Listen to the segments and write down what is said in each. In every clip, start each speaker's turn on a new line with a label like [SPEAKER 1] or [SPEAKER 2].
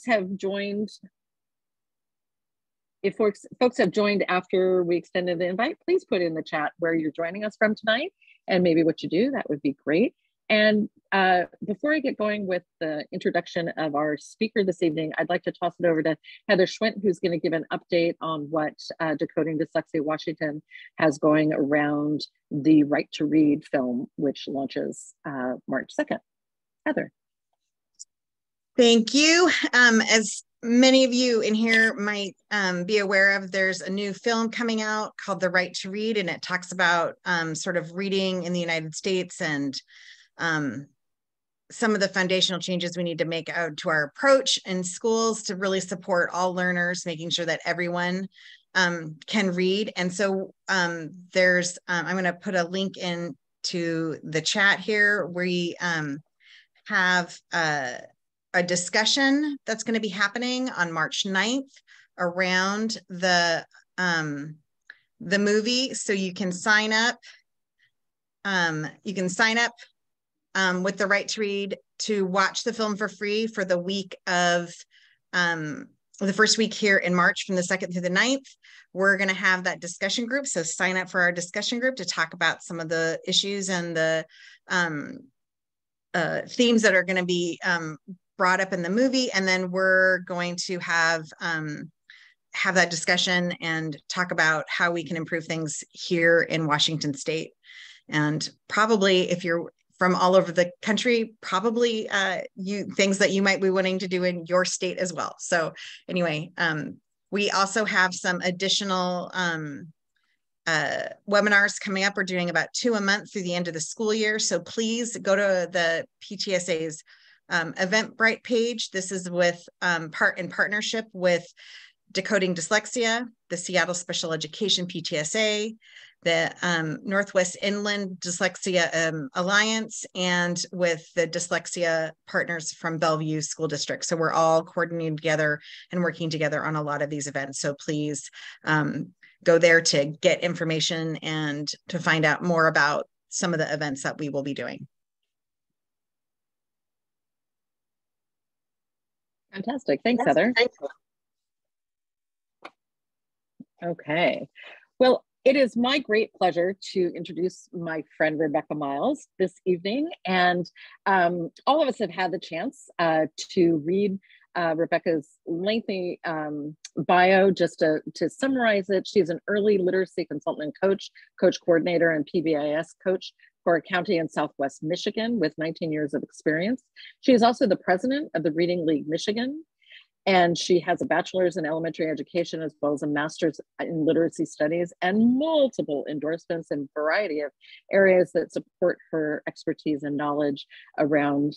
[SPEAKER 1] have joined, if folks have joined after we extended the invite, please put in the chat where you're joining us from tonight and maybe what you do. That would be great. And before I get going with the introduction of our speaker this evening, I'd like to toss it over to Heather Schwint, who's going to give an update on what Decoding Dyslexia Washington has going around the Right to Read film, which launches March 2nd. Heather.
[SPEAKER 2] Thank you. As many of you in here might be aware of, there's a new film coming out called The Right to Read, and it talks about sort of reading in the United States and some of the foundational changes we need to make out to our approach in schools to really support all learners, making sure that everyone can read. And so there's, I'm going to put a link into the chat here. We have a discussion that's going to be happening on March 9th around the movie. So you can sign up. With the Right to Read to watch the film for free for the week of the first week here in March from the 2nd through the 9th. We're going to have that discussion group. So sign up for our discussion group to talk about some of the issues and the themes that are going to be brought up in the movie. And then we're going to have that discussion and talk about how we can improve things here in Washington State. And probably if you're from all over the country, probably things that you might be wanting to do in your state as well. So anyway, we also have some additional webinars coming up. We're doing about 2 a month through the end of the school year. So please go to the PTSA's Eventbrite page. This is with in partnership with Decoding Dyslexia, the Seattle Special Education PTSA, the Northwest Inland Dyslexia Alliance, and with the dyslexia partners from Bellevue School District. So we're all coordinating together and working together on a lot of these events. So please go there to get information and to find out more about some of the events that we will be doing.
[SPEAKER 1] Fantastic. Thanks, Heather. Okay. Well, it is my great pleasure to introduce my friend Rebecca Miles this evening. And all of us have had the chance to read Rebecca's lengthy bio. Just to summarize it, she's an early literacy consultant and coach coordinator, and PBIS coach for a county in Southwest Michigan with 19 years of experience. She is also the president of the Reading League Michigan. And she has a bachelor's in elementary education as well as a master's in literacy studies and multiple endorsements in a variety of areas that support her expertise and knowledge around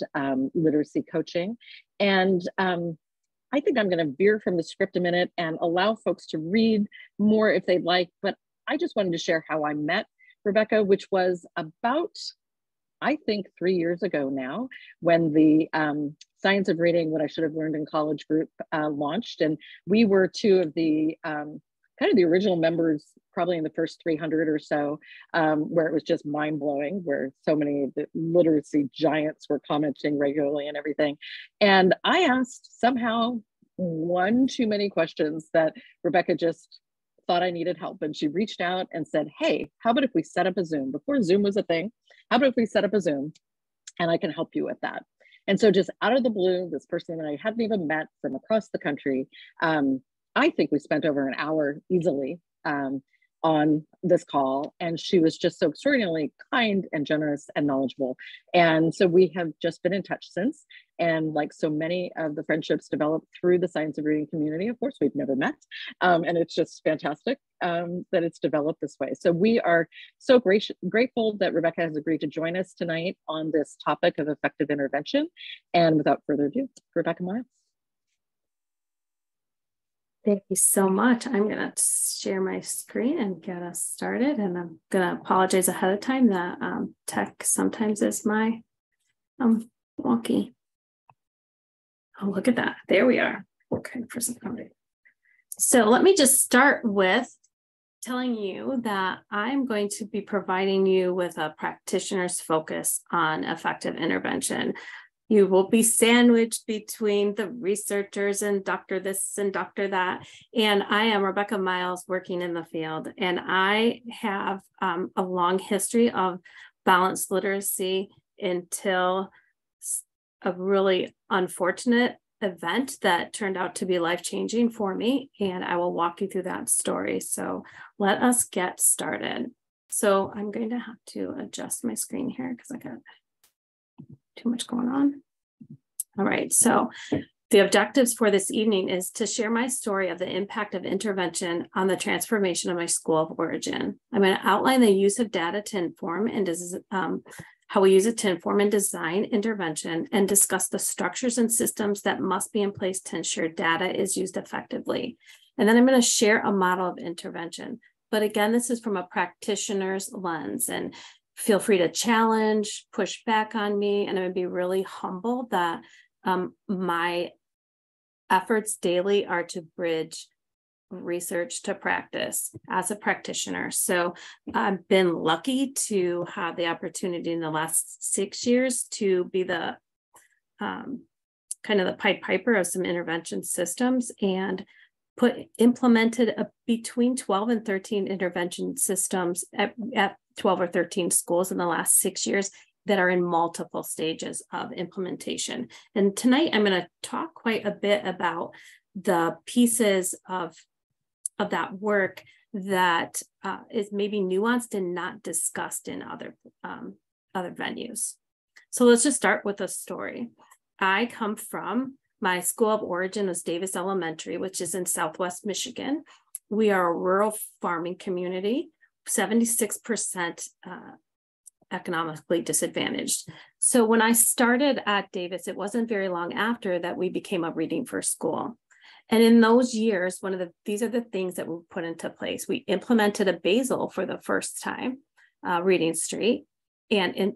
[SPEAKER 1] literacy coaching. And I think I'm going to veer from the script a minute and allow folks to read more if they'd like. But I just wanted to share how I met Rebecca, which was about, I think, 3 years ago now, when the Science of Reading, What I Should Have Learned in College group launched. And we were two of the kind of the original members, probably in the first 300 or so, where it was just mind blowing, where so many of the literacy giants were commenting regularly and everything. And I asked somehow one too many questions that Rebecca just thought I needed help. And she reached out and said, hey, how about if we set up a Zoom? Before Zoom was a thing, how about if we set up a Zoom and I can help you with that? And so just out of the blue, this person that I hadn't even met from across the country, I think we spent over an hour easily on this call. And she was just so extraordinarily kind and generous and knowledgeable. And so we have just been in touch since. And like so many of the friendships developed through the Science of Reading community, of course, we've never met. And it's just fantastic that it's developed this way. So we are so grateful that Rebecca has agreed to join us tonight on this topic of effective intervention. And without further ado, Rebecca Miles.
[SPEAKER 3] Thank you so much. I'm going to share my screen and get us started. And I'm going to apologize ahead of time that tech sometimes is my wonky. Oh, look at that. There we are. Okay, for some coding. So let me just start with telling you that I'm going to be providing you with a practitioner's focus on effective intervention. You will be sandwiched between the researchers and Dr. this and Dr. that. And I am Rebecca Miles, working in the field. And I have a long history of balanced literacy until a really unfortunate event that turned out to be life-changing for me. And I will walk you through that story. So let us get started. So I'm going to have to adjust my screen here because I got too much going on. All right, so the objectives for this evening is to share my story of the impact of intervention on the transformation of my school of origin. I'm going to outline the use of data to inform and how we use it to inform and design intervention, and discuss the structures and systems that must be in place to ensure data is used effectively. And then I'm going to share a model of intervention. But again, this is from a practitioner's lens, and feel free to challenge, push back on me, and I would be really humbled that my efforts daily are to bridge research to practice as a practitioner. So I've been lucky to have the opportunity in the last 6 years to be the kind of the Pied Piper of some intervention systems, and implemented between 12 and 13 intervention systems at 12 or 13 schools in the last 6 years that are in multiple stages of implementation. And tonight I'm going to talk quite a bit about the pieces of that work that is maybe nuanced and not discussed in other venues. So let's just start with a story. I come from, my school of origin was Davis Elementary, which is in Southwest Michigan. We are a rural farming community, 76% economically disadvantaged. So when I started at Davis, it wasn't very long after that we became a reading first school. And in those years, these are the things that were put into place. We implemented a Basel for the first time, Reading Street, and in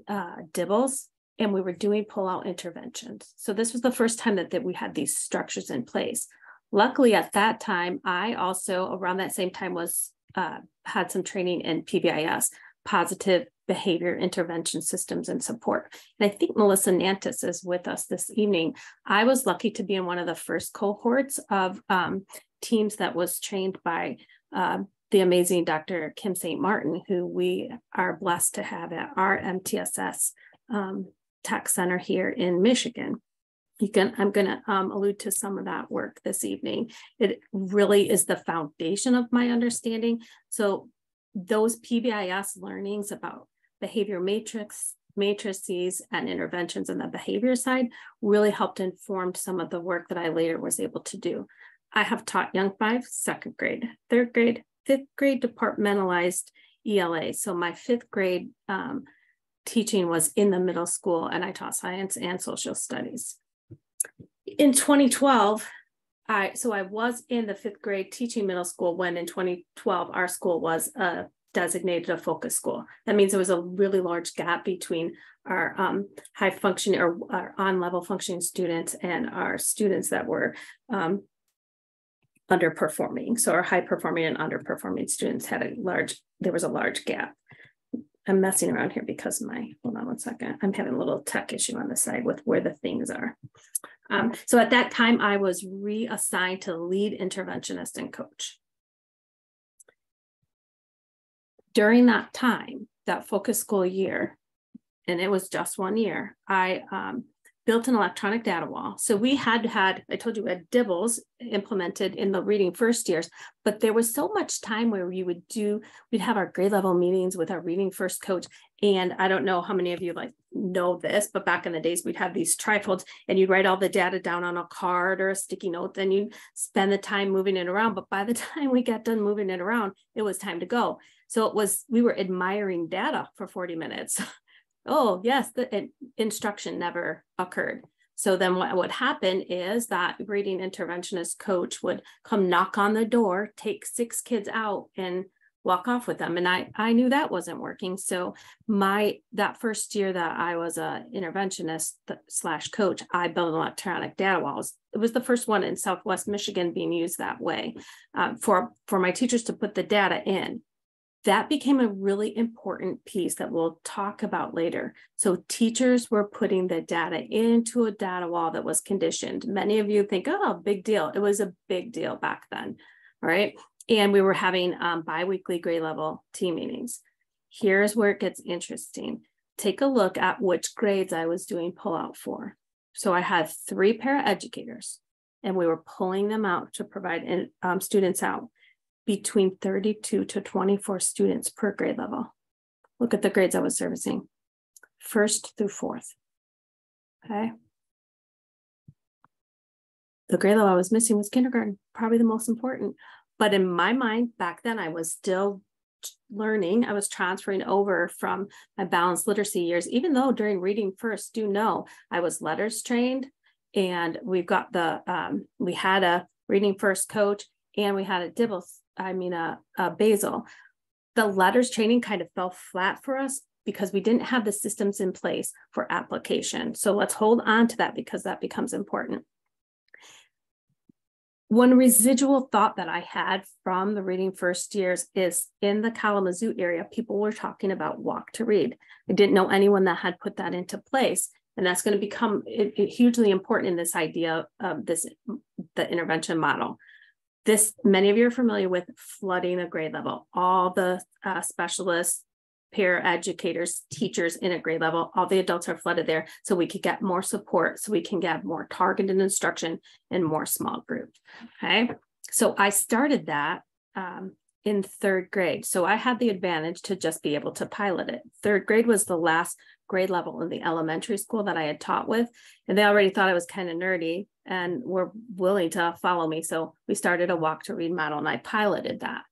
[SPEAKER 3] Dibbles, and we were doing pull-out interventions. So this was the first time that we had these structures in place. Luckily, at that time, I also, around that same time, had some training in PBIS, Positive Behavior Intervention Systems and Support. And I think Melissa Nantis is with us this evening. I was lucky to be in one of the first cohorts of teams that was trained by the amazing Dr. Kim St. Martin, who we are blessed to have at our MTSS Tech Center here in Michigan. I'm going to allude to some of that work this evening. It really is the foundation of my understanding. So those PBIS learnings about behavior matrices and interventions on the behavior side really helped inform some of the work that I later was able to do. I have taught Young 5, second grade, third grade, fifth grade departmentalized ELA. So my fifth grade teaching was in the middle school, and I taught science and social studies. In 2012, I was in the fifth grade teaching middle school when in 2012, our school was designated a focus school. That means there was a really large gap between our high functioning or our on-level functioning students and our students that were underperforming. So our high performing and underperforming students there was a large gap. I'm messing around here because hold on one second. I'm having a little tech issue on the side with where the things are. So at that time, I was reassigned to lead interventionist and coach. During that time, that focus school year, and it was just 1 year, I built an electronic data wall. So we had, I told you, we had Dibbles implemented in the reading first years, but there was so much time where we'd have our grade level meetings with our reading first coach. And I don't know how many of you know this, but back in the days, we'd have these trifolds and you'd write all the data down on a card or a sticky note, then you'd spend the time moving it around. But by the time we got done moving it around, it was time to go. So we were admiring data for 40 minutes. Oh, yes, the instruction never occurred. So then what would happen is that reading interventionist coach would come knock on the door, take 6 kids out and walk off with them. And I knew that wasn't working. So that first year that I was a interventionist / coach, I built an electronic data wall. It was the first one in Southwest Michigan being used that way for my teachers to put the data in. that became a really important piece that we'll talk about later. So teachers were putting the data into a data wall that was conditioned. Many of you think, oh, big deal. It was a big deal back then, all right? And we were having biweekly grade level team meetings. Here's where it gets interesting. Take a look at which grades I was doing pullout for. So I had 3 paraeducators, and we were pulling them out to provide students out. Between 32 to 24 students per grade level. Look at the grades I was servicing, 1st through 4th, okay? The grade level I was missing was kindergarten, probably the most important. But in my mind, back then, I was still learning. I was transferring over from my balanced literacy years, even though during Reading First, do know I was letters trained, and we've got we had a Reading First coach, and we had a Basil. The letters training kind of fell flat for us because we didn't have the systems in place for application. So let's hold on to that because that becomes important. One residual thought that I had from the Reading First years is in the Kalamazoo area, people were talking about Walk to Read. I didn't know anyone that had put that into place. And that's going to become hugely important in this idea of the intervention model. Many of you are familiar with flooding a grade level. All the specialists, peer educators, teachers in a grade level, all the adults are flooded there so we could get more support, so we can get more targeted instruction and more small groups, okay? So I started that in 3rd grade. So I had the advantage to just be able to pilot it. 3rd grade was the last grade level in the elementary school that I had taught with, and they already thought I was kind of nerdy and were willing to follow me. So we started a Walk to Read model, and I piloted that.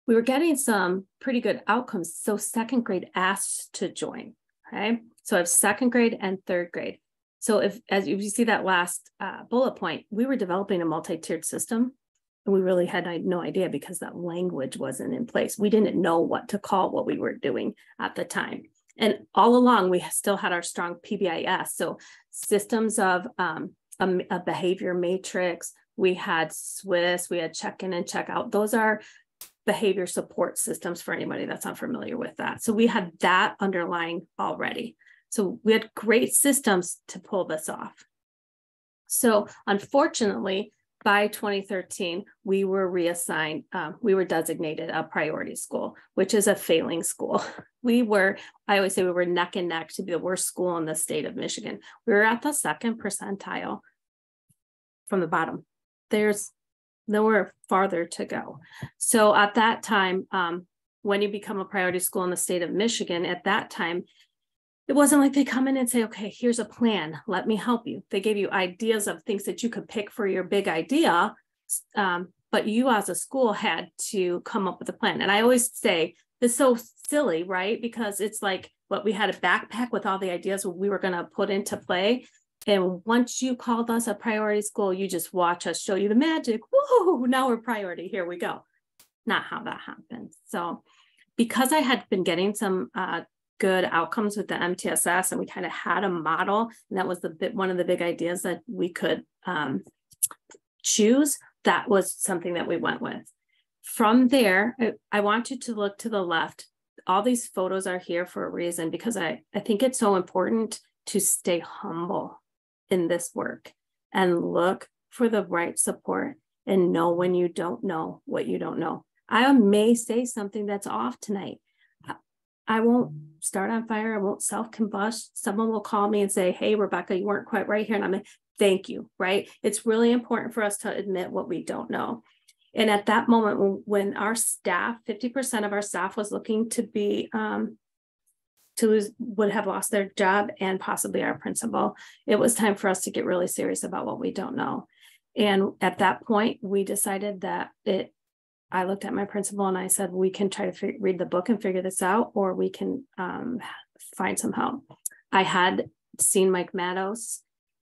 [SPEAKER 3] We were getting some pretty good outcomes. So 2nd grade asked to join, okay? So I have 2nd grade and 3rd grade. So as you see that last bullet point, we were developing a multi-tiered system, and we really had no idea because that language wasn't in place. We didn't know what to call what we were doing at the time. And all along, we still had our strong PBIS. So systems of a behavior matrix, we had SWIS, we had check-in and check-out. Those are behavior support systems for anybody that's unfamiliar with that. So we had that underlying already. So we had great systems to pull this off. So unfortunately, by 2013, we were reassigned, we were designated a priority school, which is a failing school. I always say we were neck and neck to be the worst school in the state of Michigan. We were at the 2nd percentile from the bottom. There's nowhere farther to go. So at that time, when you become a priority school in the state of Michigan, at that time, it wasn't like they come in and say, okay, here's a plan, let me help you. They gave you ideas of things that you could pick for your big idea, but you as a school had to come up with a plan. And I always say, this is so silly, right? Because it's like, we had a backpack with all the ideas we were gonna put into play. And once you called us a priority school, you just watch us show you the magic. Whoa, now we're priority, here we go. Not how that happened. So because I had been getting some good outcomes with the MTSS, and we kind of had a model, and that was one of the big ideas that we could choose. That was something that we went with. From there, I want you to look to the left. All these photos are here for a reason, because I think it's so important to stay humble in this work and look for the right support and know when you don't know what you don't know. I may say something that's off tonight. I won't start on fire. I won't self-combust. Someone will call me and say, hey, Rebecca, you weren't quite right here. And I'm like, thank you, right? It's really important for us to admit what we don't know. And at that moment, when our staff, 50% of our staff was looking to be, would have lost their job, and possibly our principal, it was time for us to get really serious about what we don't know. And at that point, we decided that I looked at my principal and I said, we can try to read the book and figure this out, or we can find some help. I had seen Mike Matos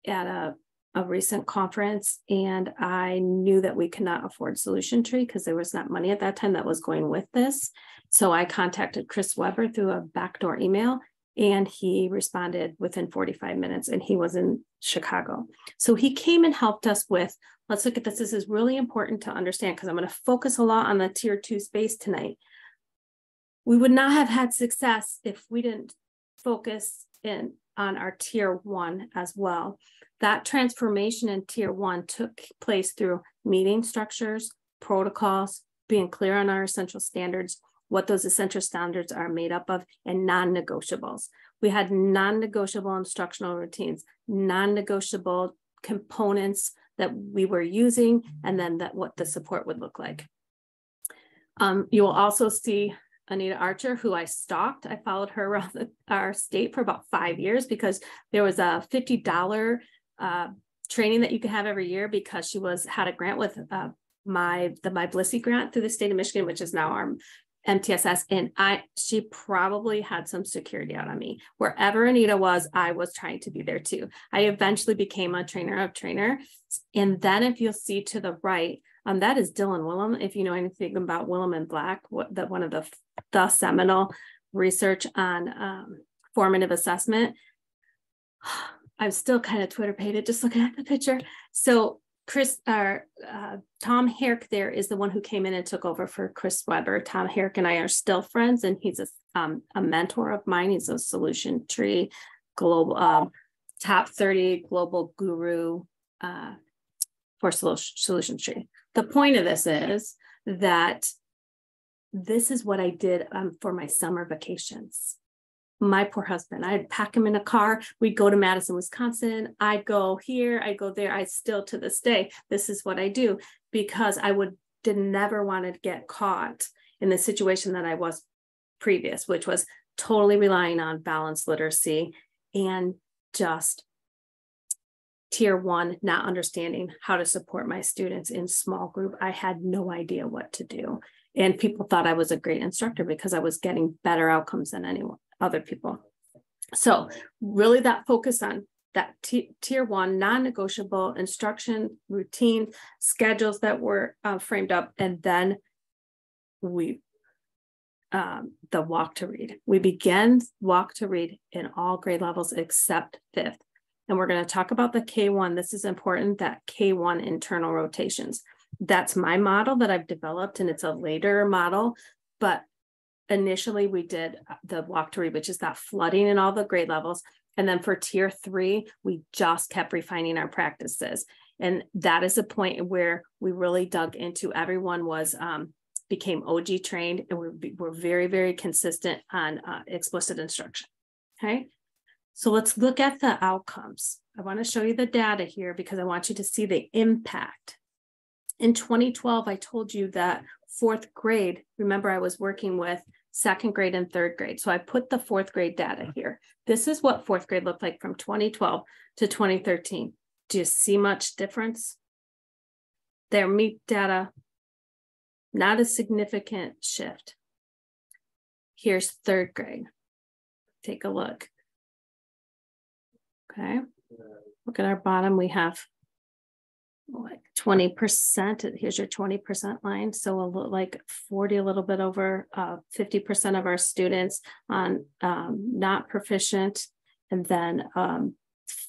[SPEAKER 3] at a recent conference, and I knew that we could not afford Solution Tree because there was not money at that time that was going with this. So I contacted Chris Weber through a backdoor email, and he responded within 45 minutes, and he was in Chicago. So he came and helped us with, let's look at this. This is really important to understand because I'm going to focus a lot on the tier 2 space tonight. We would not have had success if we didn't focus in on our tier 1 as well. That transformation in tier 1 took place through meeting structures, protocols, being clear on our essential standards, what those essential standards are made up of, and non-negotiables. We had non-negotiable instructional routines, non-negotiable components that we were using, and then what the support would look like. You will also see Anita Archer, who I stalked. I followed her around our state for about 5 years because there was a $50 training that you could have every year because she had a grant with the My Blissey grant through the state of Michigan, which is now our MTSS. And she probably had some security out on me. Wherever Anita was, I was trying to be there too. I eventually became a trainer of trainers. And then if you'll see to the right, that is Dylan Willem. If you know anything about Willem and Black, one of the seminal research on formative assessment. I'm still kind of Twitter pated just looking at the picture. So Tom Herrick there is the one who came in and took over for Chris Weber. Tom Herrick and I are still friends, and he's a mentor of mine. He's a Solution Tree global top 30 global guru for Solution Tree. The point of this is that this is what I did for my summer vacations. My poor husband, I'd pack him in a car. We'd go to Madison, Wisconsin. I'd go here, I'd go there. I still, to this day, this is what I do because I never want to get caught in the situation that I was previous, which was totally relying on balanced literacy and just tier 1, not understanding how to support my students in small group. I had no idea what to do. And people thought I was a great instructor because I was getting better outcomes than other people. So really that focus on that tier 1, non-negotiable instruction, routine, schedules that were framed up, and then the walk to read. We began walk to read in all grade levels except 5th. And we're going to talk about the K1. This is important, that K1 internal rotations. That's my model that I've developed, and it's a later model, but initially we did the walk to read, which is that flooding in all the grade levels. And then for tier 3, we just kept refining our practices. And that is a point where we really dug into, everyone became OG trained, and we're very, very consistent on explicit instruction. Okay. So let's look at the outcomes. I want to show you the data here because I want you to see the impact. In 2012, I told you that 4th grade, remember I was working with 2nd grade and 3rd grade. So I put the 4th grade data here. This is what 4th grade looked like from 2012 to 2013. Do you see much difference? Their MEP data, not a significant shift. Here's 3rd grade. Take a look. Okay, look at our bottom. We have like 20%. Here's your 20% line. So like 40, a little bit over 50% of our students on not proficient, and then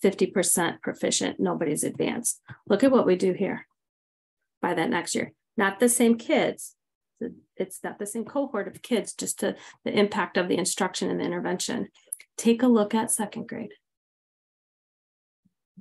[SPEAKER 3] 50% proficient. Nobody's advanced. Look at what we do here by that next year. Not the same kids. It's not the same cohort of kids, just the impact of the instruction and the intervention. Take a look at 2nd grade.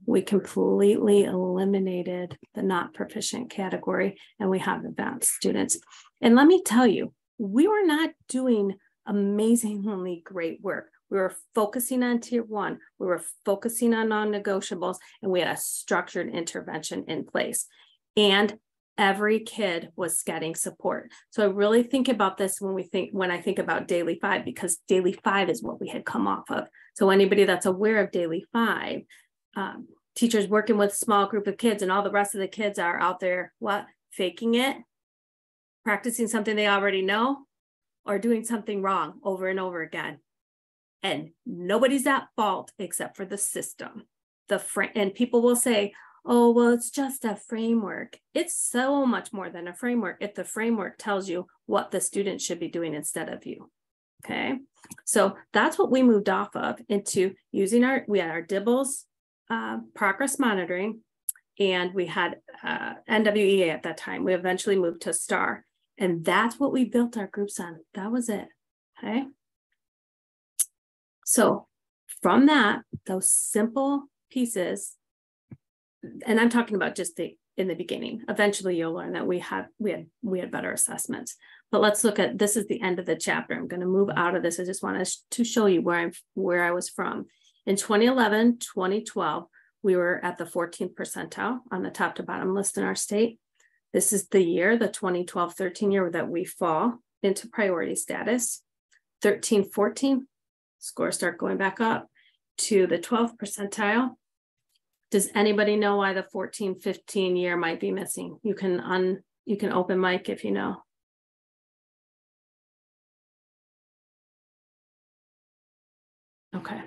[SPEAKER 3] We completely eliminated the not proficient category, and we have advanced students. And let me tell you, we were not doing amazingly great work. We were focusing on tier 1. We were focusing on non-negotiables, and we had a structured intervention in place. And every kid was getting support. So I really think about this when I think about Daily 5, because Daily 5 is what we had come off of. So anybody that's aware of Daily 5, teachers working with a small group of kids, and all the rest of the kids are out there, faking it, practicing something they already know, or doing something wrong over and over again. And nobody's at fault except for the system. And people will say, oh, well, it's just a framework. It's so much more than a framework if the framework tells you what the student should be doing instead of you. Okay, so that's what we moved off of into using we had our DIBELS progress monitoring, and we had NWEA at that time. We eventually moved to STAR, and that's what we built our groups on. That was it. Okay. So from that, those simple pieces, and I'm talking about just in the beginning, eventually you'll learn that we had better assessments. But let's look at, this is the end of the chapter. I'm going to move out of this. I just want to show you where I was from. In 2011, 2012, we were at the 14th percentile on the top to bottom list in our state. This is the year, the 2012-13 year, that we fall into priority status. 13-14, scores start going back up to the 12th percentile. Does anybody know why the 14-15 year might be missing? You can open mic if you know. Okay.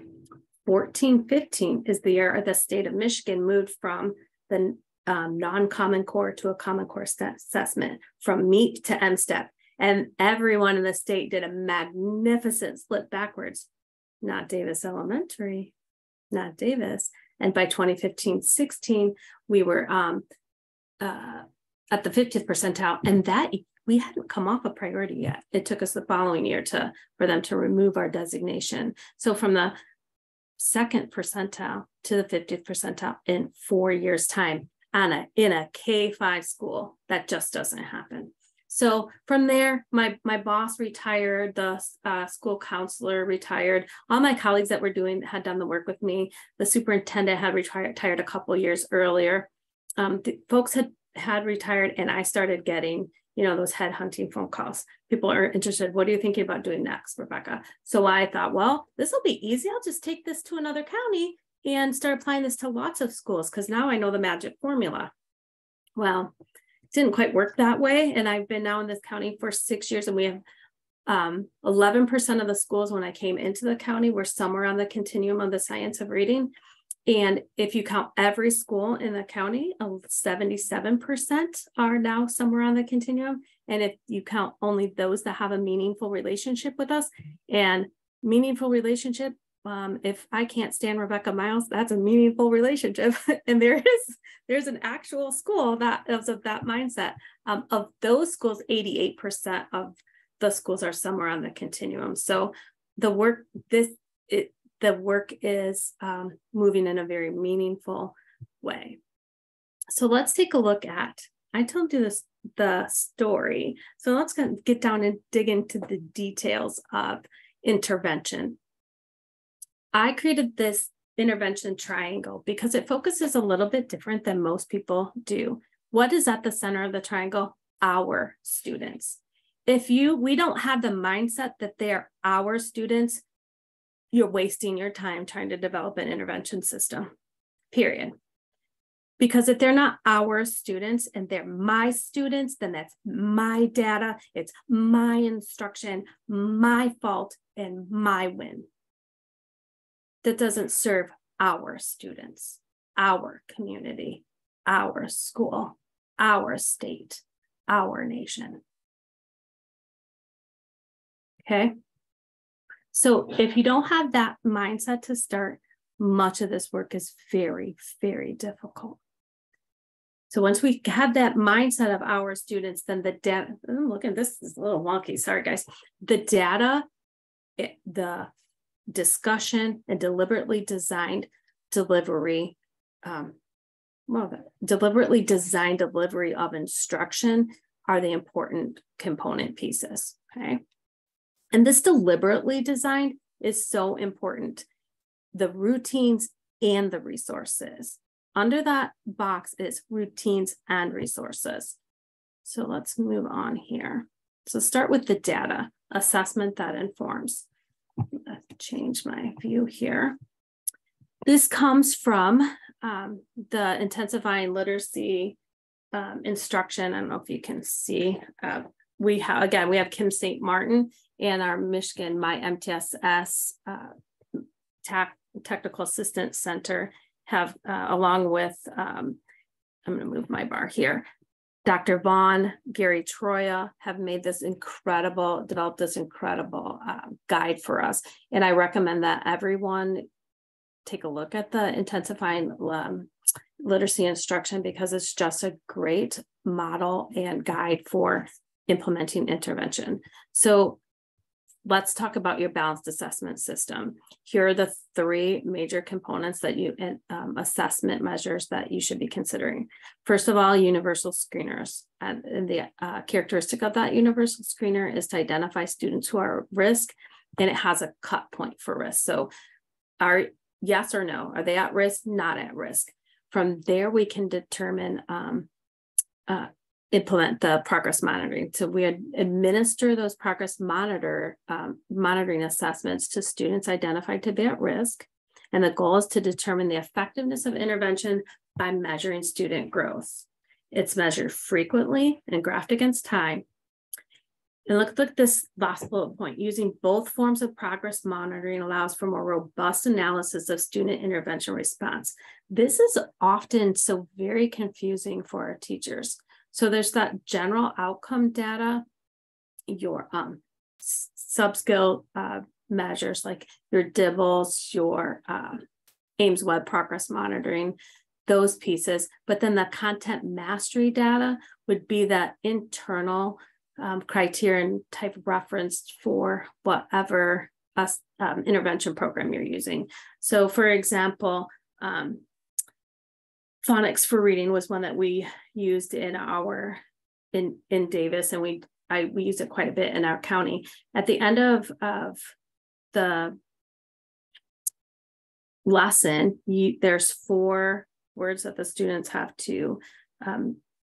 [SPEAKER 3] 14-15 is the year the state of Michigan moved from the non-common core to a common core assessment, from MEET to MSTEP. And everyone in the state did a magnificent slip backwards. Not Davis Elementary, not Davis. And by 2015-16, we were at the 50th percentile, and that we hadn't come off a priority yet. It took us the following year for them to remove our designation. So from the 2nd percentile to the 50th percentile in 4 years' time in a K-5 school, that just doesn't happen. So from there, my boss retired, the school counselor retired, all my colleagues that had done the work with me, the superintendent had retired a couple of years earlier. The folks had retired, and I started getting, those headhunting phone calls. People are interested. What are you thinking about doing next, Rebecca? So I thought, well, this will be easy. I'll just take this to another county and start applying this to lots of schools, because now I know the magic formula. Well, didn't quite work that way. And I've been now in this county for 6 years, and we have 11% of the schools when I came into the county were somewhere on the continuum of the science of reading. And if you count every school in the county, 77% are now somewhere on the continuum. And if you count only those that have a meaningful relationship with us, and meaningful relationship, if I can't stand Rebecca Miles, that's a meaningful relationship. And there's an actual school that is of that mindset. Of those schools, 88% of the schools are somewhere on the continuum. So the work is moving in a very meaningful way. So let's take a look at, I told you the story. So let's get down and dig into the details of intervention. I created this intervention triangle because it focuses a little bit different than most people do. What is at the center of the triangle? Our students. If we don't have the mindset that they're our students, you're wasting your time trying to develop an intervention system, period. Because if they're not our students and they're my students, then that's my data, it's my instruction, my fault, and my win. That doesn't serve our students, our community, our school, our state, our nation. Okay? So if you don't have that mindset to start, much of this work is very, very difficult. So once we have that mindset of our students, then the data, look at this is a little wonky, sorry guys. The data, the discussion and deliberately designed delivery, deliberately designed delivery of instruction are the important component pieces, okay? And this deliberately designed is so important. The routines and the resources. Under that box is routines and resources. So let's move on here. So start with the data, assessment that informs. Let's change my view here. This comes from the intensifying literacy instruction. I don't know if you can see. We have Kim St. Martin and our Michigan MyMTSS Technical Assistance Center have, along with, I'm going to move my bar here, Dr. Vaughn, Gary Troya have developed this incredible guide for us. And I recommend that everyone take a look at the intensifying literacy instruction, because it's just a great model and guide for implementing intervention. So let's talk about your balanced assessment system. Here are the 3 major components that you assessment measures that you should be considering. First of all, universal screeners. And the characteristic of that universal screener is to identify students who are at risk, and it has a cut point for risk. So are yes or no, are they at risk, not at risk? From there, we can determine implement the progress monitoring. So we administer those progress monitoring assessments to students identified to be at risk. And the goal is to determine the effectiveness of intervention by measuring student growth. It's measured frequently and graphed against time. And look at this last bullet point. Using both forms of progress monitoring allows for more robust analysis of student intervention response. This is often so very confusing for our teachers. So there's that general outcome data, your sub-skill measures like your DIBELS, your Ames Web progress monitoring, those pieces. But then the content mastery data would be that internal criterion type of reference for whatever intervention program you're using. So for example, phonics for reading was one that we used in Davis, and we use it quite a bit in our county. At the end of the lesson, there's 4 words that the students have to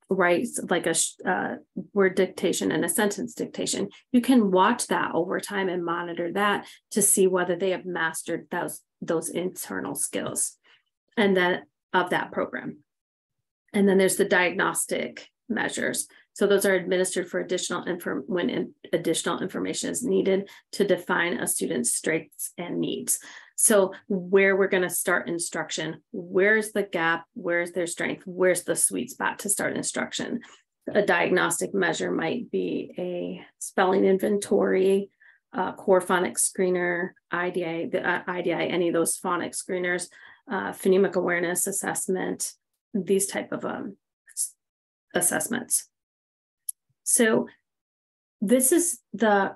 [SPEAKER 3] write, like a word dictation and a sentence dictation. You can watch that over time and monitor that to see whether they have mastered those internal skills and then of that program. And then there's the diagnostic measures. So those are administered for when additional information is needed to define a student's strengths and needs. So where we're going to start instruction, where's the gap, where's their strength, where's the sweet spot to start instruction. A diagnostic measure might be a spelling inventory, core phonics screener, IDI, any of those phonics screeners, phonemic awareness assessment, these type of assessments. So this is the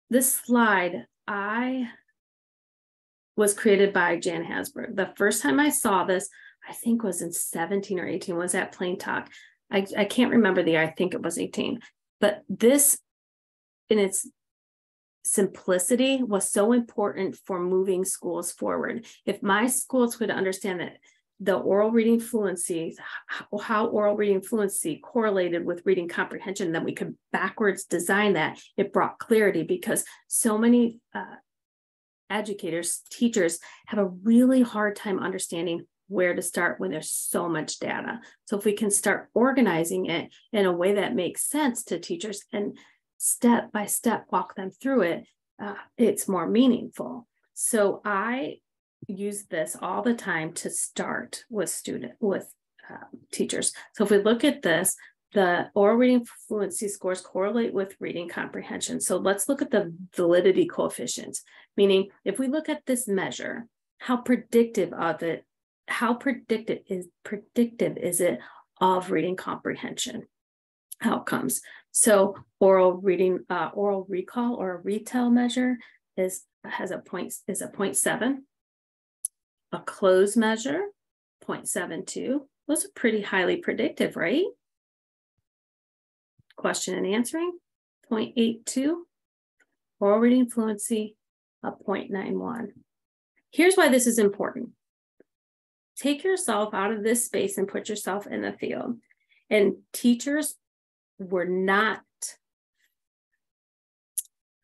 [SPEAKER 3] this slide was created by Jan Hasberg. The first time I saw this, I think was in 17 or 18, was at Plain Talk. I can't remember the year, I think it was 18. But this, in its simplicity, was so important for moving schools forward. If my schools could understand that the oral reading fluency, how oral reading fluency correlated with reading comprehension, then we could backwards design that. It brought clarity, because so many educators, teachers have a really hard time understanding where to start when there's so much data. So if we can start organizing it in a way that makes sense to teachers and step by step walk them through it, it's more meaningful. So I use this all the time to start with teachers. So if we look at this, the oral reading fluency scores correlate with reading comprehension. So let's look at the validity coefficients, meaning if we look at this measure, how predictive is it of reading comprehension outcomes? So oral recall or a retell measure is a 0.7. A closed measure, 0.72. Those are pretty highly predictive, right? Question and answering, 0.82. Oral reading fluency, a 0.91. Here's why this is important. Take yourself out of this space and put yourself in the field. And teachers were not,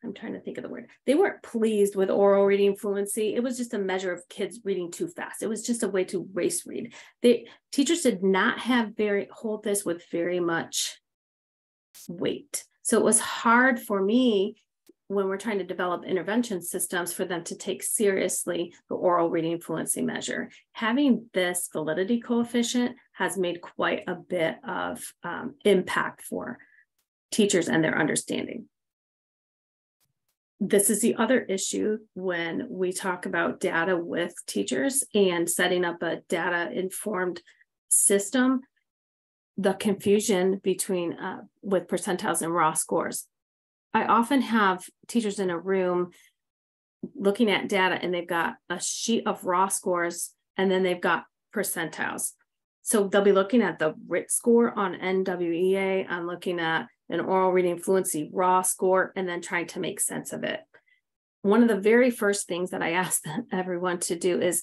[SPEAKER 3] I'm trying to think of the word. They weren't pleased with oral reading fluency. It was just a measure of kids reading too fast. It was just a way to race read. Teachers did not hold this with very much weight. So it was hard for me when we're trying to develop intervention systems for them to take seriously the oral reading fluency measure. Having this validity coefficient has made quite a bit of impact for teachers and their understanding. This is the other issue when we talk about data with teachers and setting up a data-informed system, the confusion between with percentiles and raw scores. I often have teachers in a room looking at data, and they've got a sheet of raw scores, and then they've got percentiles. So they'll be looking at the RIT score on NWEA. I'm looking at an oral reading fluency raw score, and then trying to make sense of it. One of the very first things that I ask everyone to do is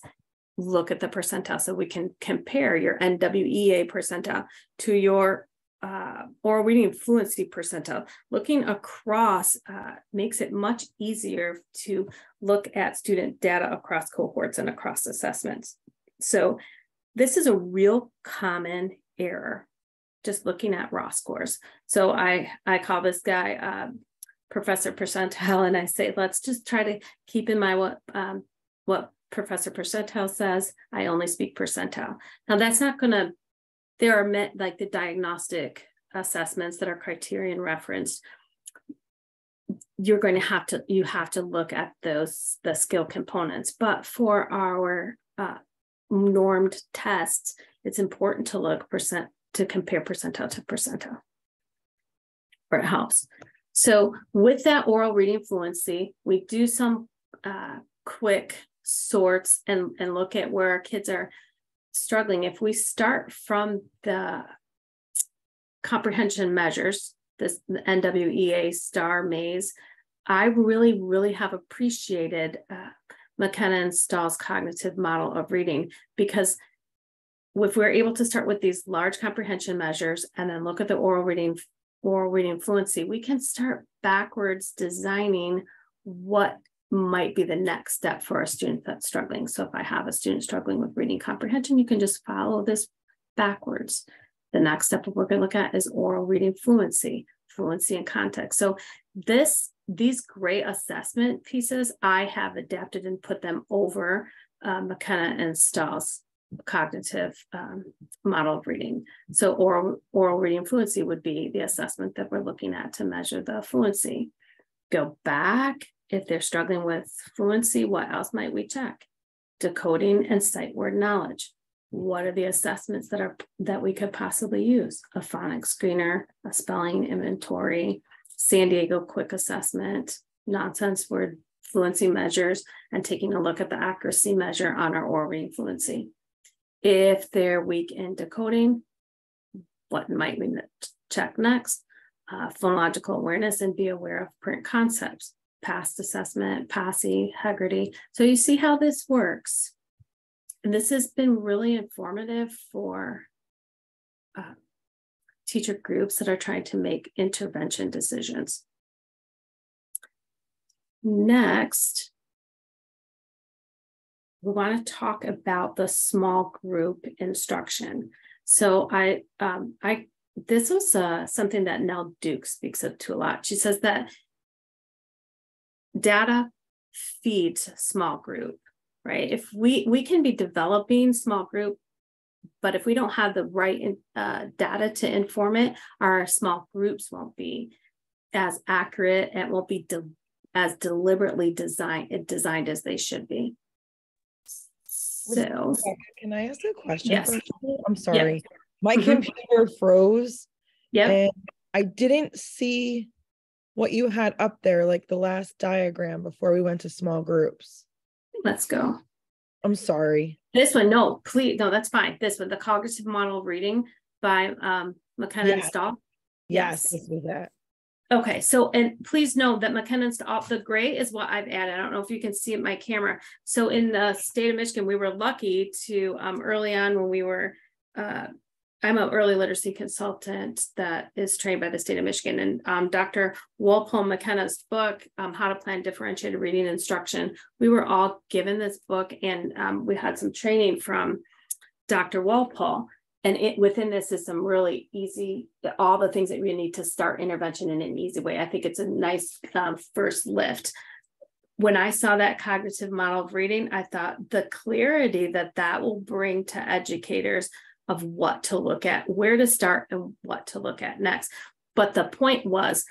[SPEAKER 3] look at the percentile, so we can compare your NWEA percentile to your oral reading fluency percentile. Looking across makes it much easier to look at student data across cohorts and across assessments. So this is a real common error, just looking at raw scores. So I call this guy Professor Percentile, and I say, let's just try to keep in mind what Professor Percentile says. I only speak percentile. Now that's not going to, there are like the diagnostic assessments that are criterion referenced. You're going to have to look at those, the skill components. But for our normed tests, it's important to look to compare percentile to percentile, or it helps. So with that oral reading fluency, we do some quick sorts and look at where our kids are struggling. If we start from the comprehension measures, the NWEA STAR maze, I really have appreciated McKenna and Stahl's cognitive model of reading, because if we're able to start with these large comprehension measures and then look at the oral reading fluency, we can start backwards designing what might be the next step for a student that's struggling. So if I have a student struggling with reading comprehension, you can just follow this backwards. The next step we're going to look at is oral reading fluency and context. So these great assessment pieces, I have adapted and put them over McKenna and Stahl's cognitive model of reading. So oral reading fluency would be the assessment that we're looking at to measure the fluency. Go back. If they're struggling with fluency, what else might we check? Decoding and sight word knowledge. What are the assessments that we could possibly use? A phonics screener, a spelling inventory, San Diego quick assessment, nonsense word fluency measures, and taking a look at the accuracy measure on our oral reading fluency. If they're weak in decoding, what might we check next? Phonological awareness and be aware of print concepts. PAST assessment, PASI, Hegarty. So you see how this works. And this has been really informative for teacher groups that are trying to make intervention decisions. Next, we want to talk about the small group instruction. So this was something that Nell Duke speaks of to a lot. She says that data feeds small group, right? If we can be developing small group, but if we don't have the right data to inform it, our small groups won't be as accurate and won't be as deliberately designed as they should be. So,
[SPEAKER 4] can I ask a question?
[SPEAKER 3] Yes.
[SPEAKER 4] I'm sorry.
[SPEAKER 3] Yes.
[SPEAKER 4] My computer froze.
[SPEAKER 3] Yeah.
[SPEAKER 4] And I didn't see what you had up there, like the last diagram before we went to small groups.
[SPEAKER 3] Let's go.
[SPEAKER 4] I'm sorry.
[SPEAKER 3] This one, no, please, no, that's fine. This one, the cognitive model of reading by McKenna and Stahl.
[SPEAKER 4] Yes, this was that.
[SPEAKER 3] Okay, so, and please know that McKenna and Stahl, the gray is what I've added. I don't know if you can see it in my camera. So in the state of Michigan, we were lucky to early on when we were, I'm an early literacy consultant that is trained by the state of Michigan, and Dr. Walpole McKenna's book, How to Plan Differentiated Reading Instruction, we were all given this book, and we had some training from Dr. Walpole, and within this is some really easy, all the things that we need to start intervention in an easy way. I think it's a nice first lift. When I saw that cognitive model of reading, I thought the clarity that will bring to educators of what to look at, where to start, and what to look at next. But the point was,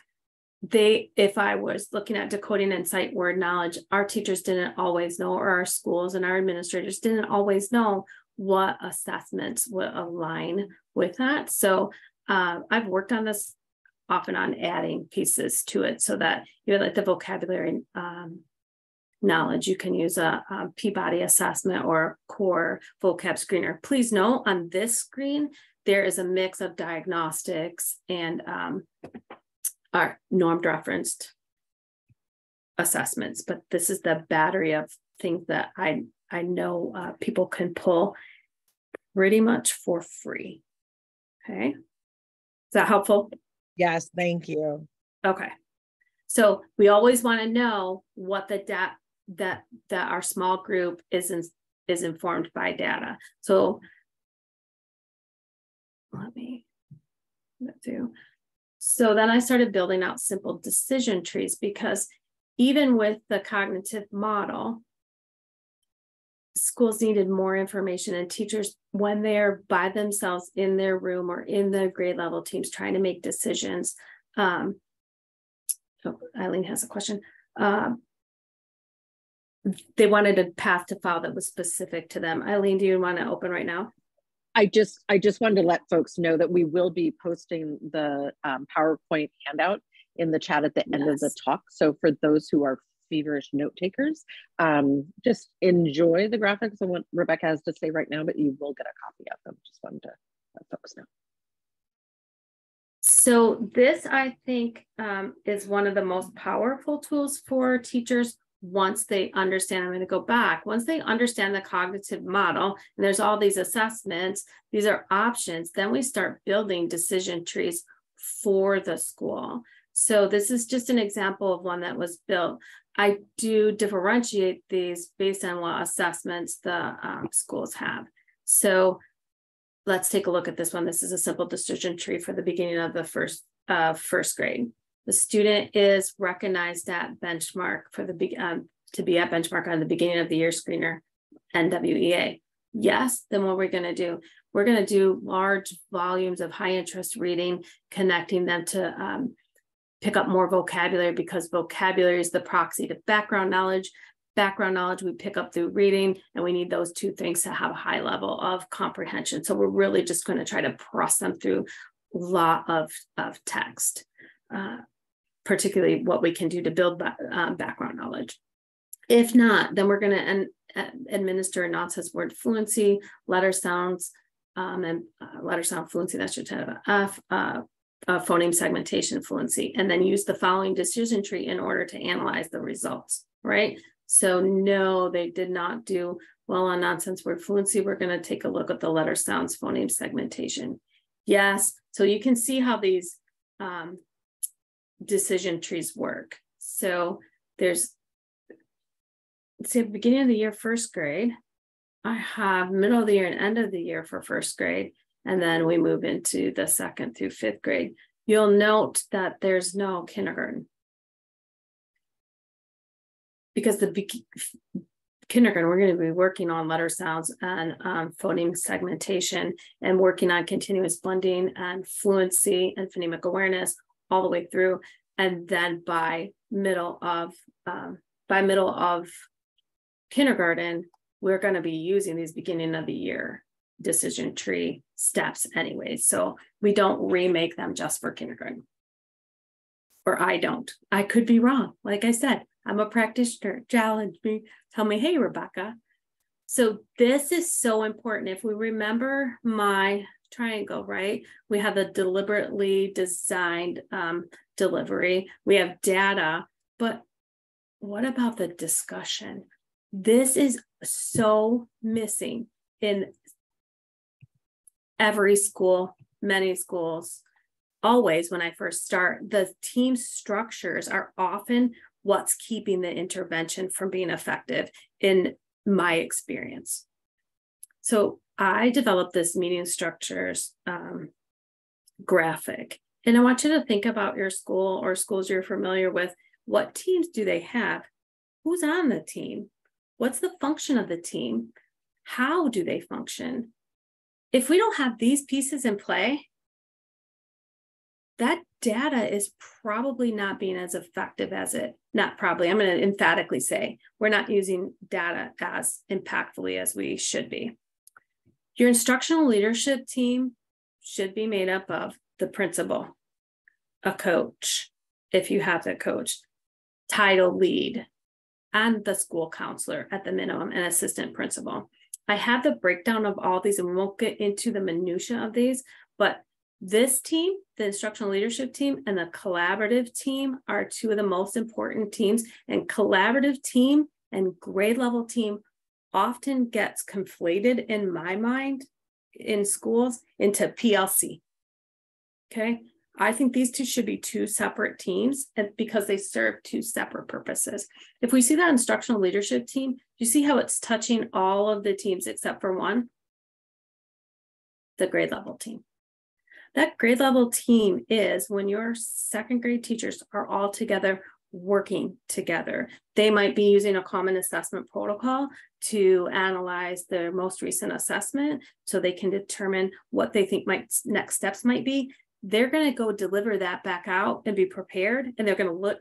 [SPEAKER 3] if I was looking at decoding and sight word knowledge, our teachers didn't always know, or our schools and our administrators didn't always know what assessments would align with that. So I've worked on this often on adding pieces to it so that, you know, like the vocabulary knowledge, you can use a Peabody assessment or core vocab screener. Please note on this screen, there is a mix of diagnostics and our normed referenced assessments, but this is the battery of things that I know people can pull pretty much for free. Okay. Is that helpful?
[SPEAKER 4] Yes, thank you.
[SPEAKER 3] Okay. So we always want to know what the data that our small group is informed by data. So let me do. So then I started building out simple decision trees, because even with the cognitive model, schools needed more information, and teachers, when they're by themselves in their room or in the grade level teams trying to make decisions. Oh, Eileen has a question. They wanted a path to follow that was specific to them. Eileen, do you want to open right now?
[SPEAKER 1] I just wanted to let folks know that we will be posting the PowerPoint handout in the chat at the end of the talk. So for those who are feverish note takers, just enjoy the graphics and what Rebecca has to say right now, but you will get a copy of them. Just wanted to let folks know.
[SPEAKER 3] So this, I think, is one of the most powerful tools for teachers once they understand. I'm going to go back. Once they understand the cognitive model, and there's all these assessments, these are options, then we start building decision trees for the school. So this is just an example of one that was built. I do differentiate these based on what assessments the schools have. So let's take a look at this one. This is a simple decision tree for the beginning of the first grade. The student is recognized at benchmark for the to be at benchmark on the beginning of the year screener, NWEA. Yes, then what we're going to do? We're going to do large volumes of high interest reading, connecting them to pick up more vocabulary, because vocabulary is the proxy to background knowledge. Background knowledge we pick up through reading, and we need those two things to have a high level of comprehension. So we're really just going to try to press them through a lot of text. Particularly what we can do to build background knowledge. If not, then we're going to administer a nonsense word fluency, letter sounds, and letter sound fluency, that should have an F, phoneme segmentation fluency, and then use the following decision tree in order to analyze the results, right? So no, they did not do well on nonsense word fluency. We're going to take a look at the letter sounds phoneme segmentation. Yes, so you can see how these decision trees work. So there's, let's say, beginning of the year, first grade. I have middle of the year and end of the year for first grade, and then we move into the second through fifth grade. You'll note that there's no kindergarten, because the kindergarten, we're going to be working on letter sounds and phoneme segmentation, and working on continuous blending and fluency and phonemic awareness all the way through. And then by middle of kindergarten, we're going to be using these beginning of the year decision tree steps anyway. So we don't remake them just for kindergarten. Or I don't. I could be wrong. Like I said, I'm a practitioner. Challenge me. Tell me, hey, Rebecca. So this is so important. If we remember my triangle, right? We have the deliberately designed delivery. We have data, but what about the discussion? This is so missing in every school, many schools. Always, when I first start, the team structures are often what's keeping the intervention from being effective in my experience. So I developed this meeting structures graphic, and I want you to think about your school or schools you're familiar with. What teams do they have? Who's on the team? What's the function of the team? How do they function? If we don't have these pieces in play, that data is probably not being as effective as it, not probably, I'm going to emphatically say, we're not using data as impactfully as we should be. Your instructional leadership team should be made up of the principal, a coach, if you have the coach, title lead, and the school counselor at the minimum, and assistant principal. I have the breakdown of all these, and we won't get into the minutia of these, but this team, the instructional leadership team and the collaborative team, are two of the most important teams. And collaborative team and grade level team often gets conflated in my mind in schools into PLC. Okay. I think these two should be two separate teams, and because they serve two separate purposes. If we see that instructional leadership team, do you see how it's touching all of the teams except for one? The grade level team. That grade level team is when your second grade teachers are all together working together. They might be using a common assessment protocol to analyze their most recent assessment so they can determine what they think next steps might be. They're going to go deliver that back out and be prepared. And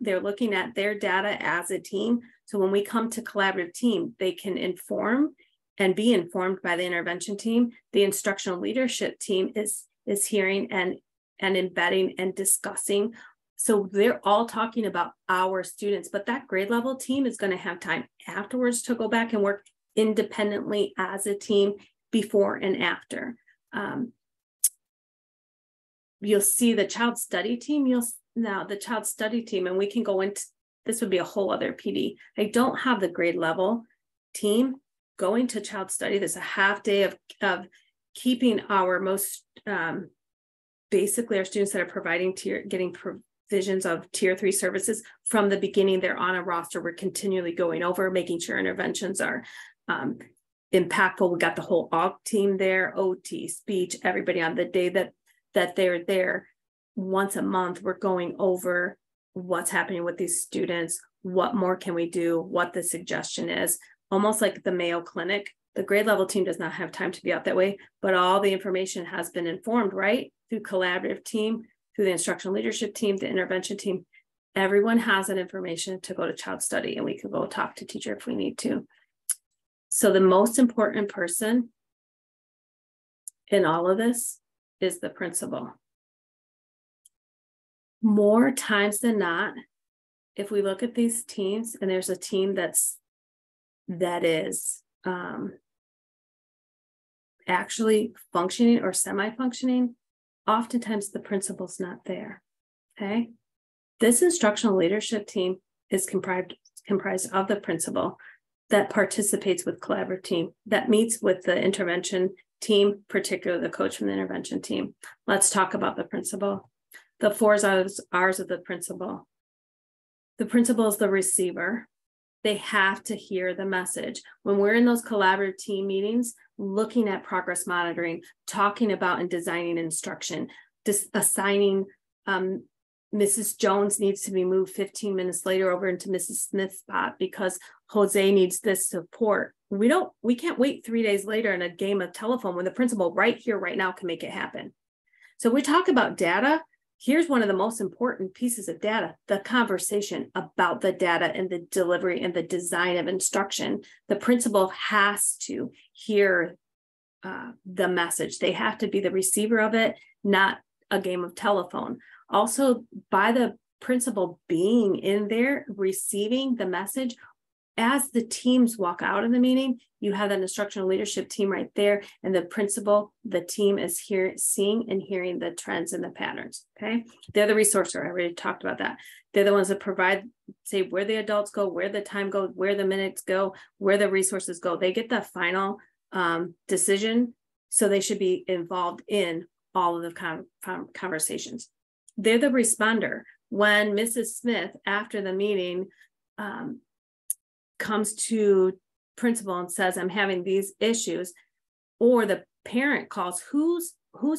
[SPEAKER 3] they're looking at their data as a team. So when we come to collaborative team, they can inform and be informed by the intervention team. The instructional leadership team is hearing and embedding and discussing. So they're all talking about our students, but that grade level team is going to have time afterwards to go back and work independently as a team before and after. You'll see the child study team. The child study team, and we can go into, this would be a whole other PD. I don't have the grade level team going to child study. There's a half day of keeping our most, basically our students that are getting provisions of tier 3 services from the beginning. They're on a roster. We're continually going over, making sure interventions are impactful. We got the whole AUG team there, OT, speech, everybody on the day that they're there. Once a month, we're going over what's happening with these students, what more can we do, what the suggestion is, almost like the Mayo Clinic. The grade level team does not have time to be out that way, but all the information has been informed, right? Through collaborative team, through the instructional leadership team, the intervention team. Everyone has that information to go to child study, and we can go talk to teacher if we need to. So the most important person in all of this is the principal. More times than not, if we look at these teams, and there's a team that is actually functioning or semi-functioning, oftentimes the principal's not there. Okay, this instructional leadership team is comprised of the principal that participates with collaborative team, that meets with the intervention team, particularly the coach from the intervention team. Let's talk about the principal. The 4 R's of the principal. The principal is the receiver. They have to hear the message. When we're in those collaborative team meetings, looking at progress monitoring, talking about and designing instruction, assigning Mrs. Jones needs to be moved 15 minutes later over into Mrs. Smith's spot because Jose needs this support. We can't wait 3 days later in a game of telephone when the principal right here, right now can make it happen. So we talk about data. Here's one of the most important pieces of data, the conversation about the data and the delivery and the design of instruction. The principal has to hear the message. They have to be the receiver of it, not a game of telephone. Also, by the principal being in there, receiving the message, as the teams walk out of the meeting, you have that instructional leadership team right there, and the principal, the team is here seeing and hearing the trends and the patterns, okay? They're the resourcer, I already talked about that. They're the ones that provide, say, where the adults go, where the time goes, where the minutes go, where the resources go. They get the final decision, so they should be involved in all of the conversations. They're the responder. When Mrs. Smith, after the meeting, comes to principal and says, I'm having these issues, or the parent calls, who's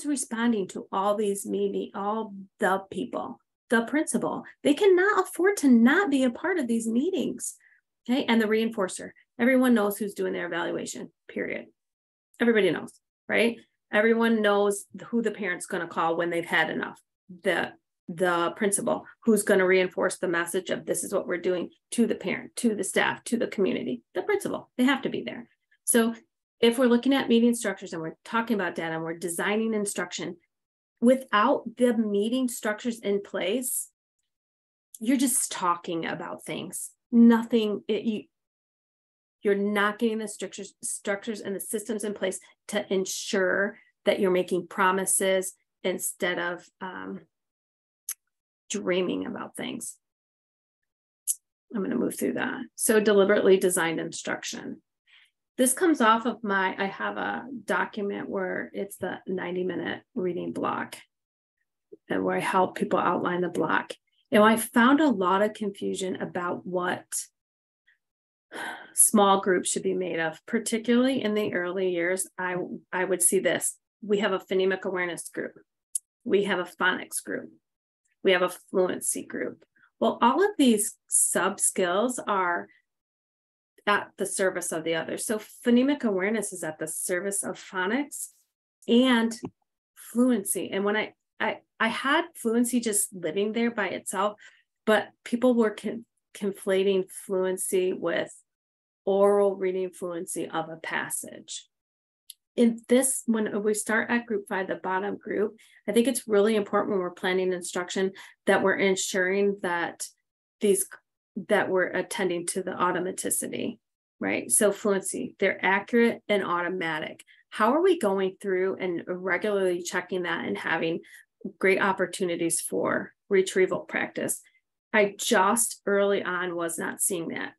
[SPEAKER 3] responding to all these meetings, all the people, the principal. They cannot afford to not be a part of these meetings. Okay. And the reinforcer, everyone knows who's doing their evaluation, period. Everybody knows, right? Everyone knows who the parent's going to call when they've had enough. The principal, who's going to reinforce the message of this is what we're doing to the parent, to the staff, to the community. The principal, they have to be there. So if we're looking at meeting structures and we're talking about data and we're designing instruction, without the meeting structures in place, you're just talking about things. Nothing, you're not getting the structures and the systems in place to ensure that you're making promises instead of dreaming about things. I'm going to move through that. So deliberately designed instruction. This comes off of I have a document where it's the 90-minute reading block, and where I help people outline the block. And I found a lot of confusion about what small groups should be made of, particularly in the early years. I would see this. We have a phonemic awareness group. We have a phonics group. We have a fluency group. Well, all of these sub skills are at the service of the other. So phonemic awareness is at the service of phonics and fluency. And when I had fluency just living there by itself, but people were conflating fluency with oral reading fluency of a passage. In this, when we start at group 5, the bottom group, I think it's really important when we're planning instruction that we're ensuring that we're attending to the automaticity, right? So fluency, they're accurate and automatic. How are we going through and regularly checking that and having great opportunities for retrieval practice? I just early on was not seeing that.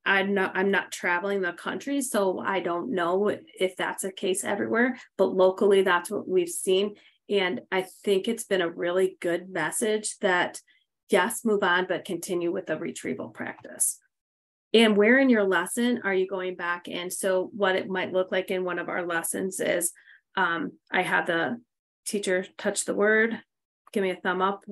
[SPEAKER 3] I'm not traveling the country, so I don't know if that's a case everywhere, but locally that's what we've seen. And I think it's been a really good message that yes, move on, but continue with the retrieval practice. And where in your lesson are you going back? And so what it might look like in one of our lessons is I have the teacher touch the word, give me a thumb up.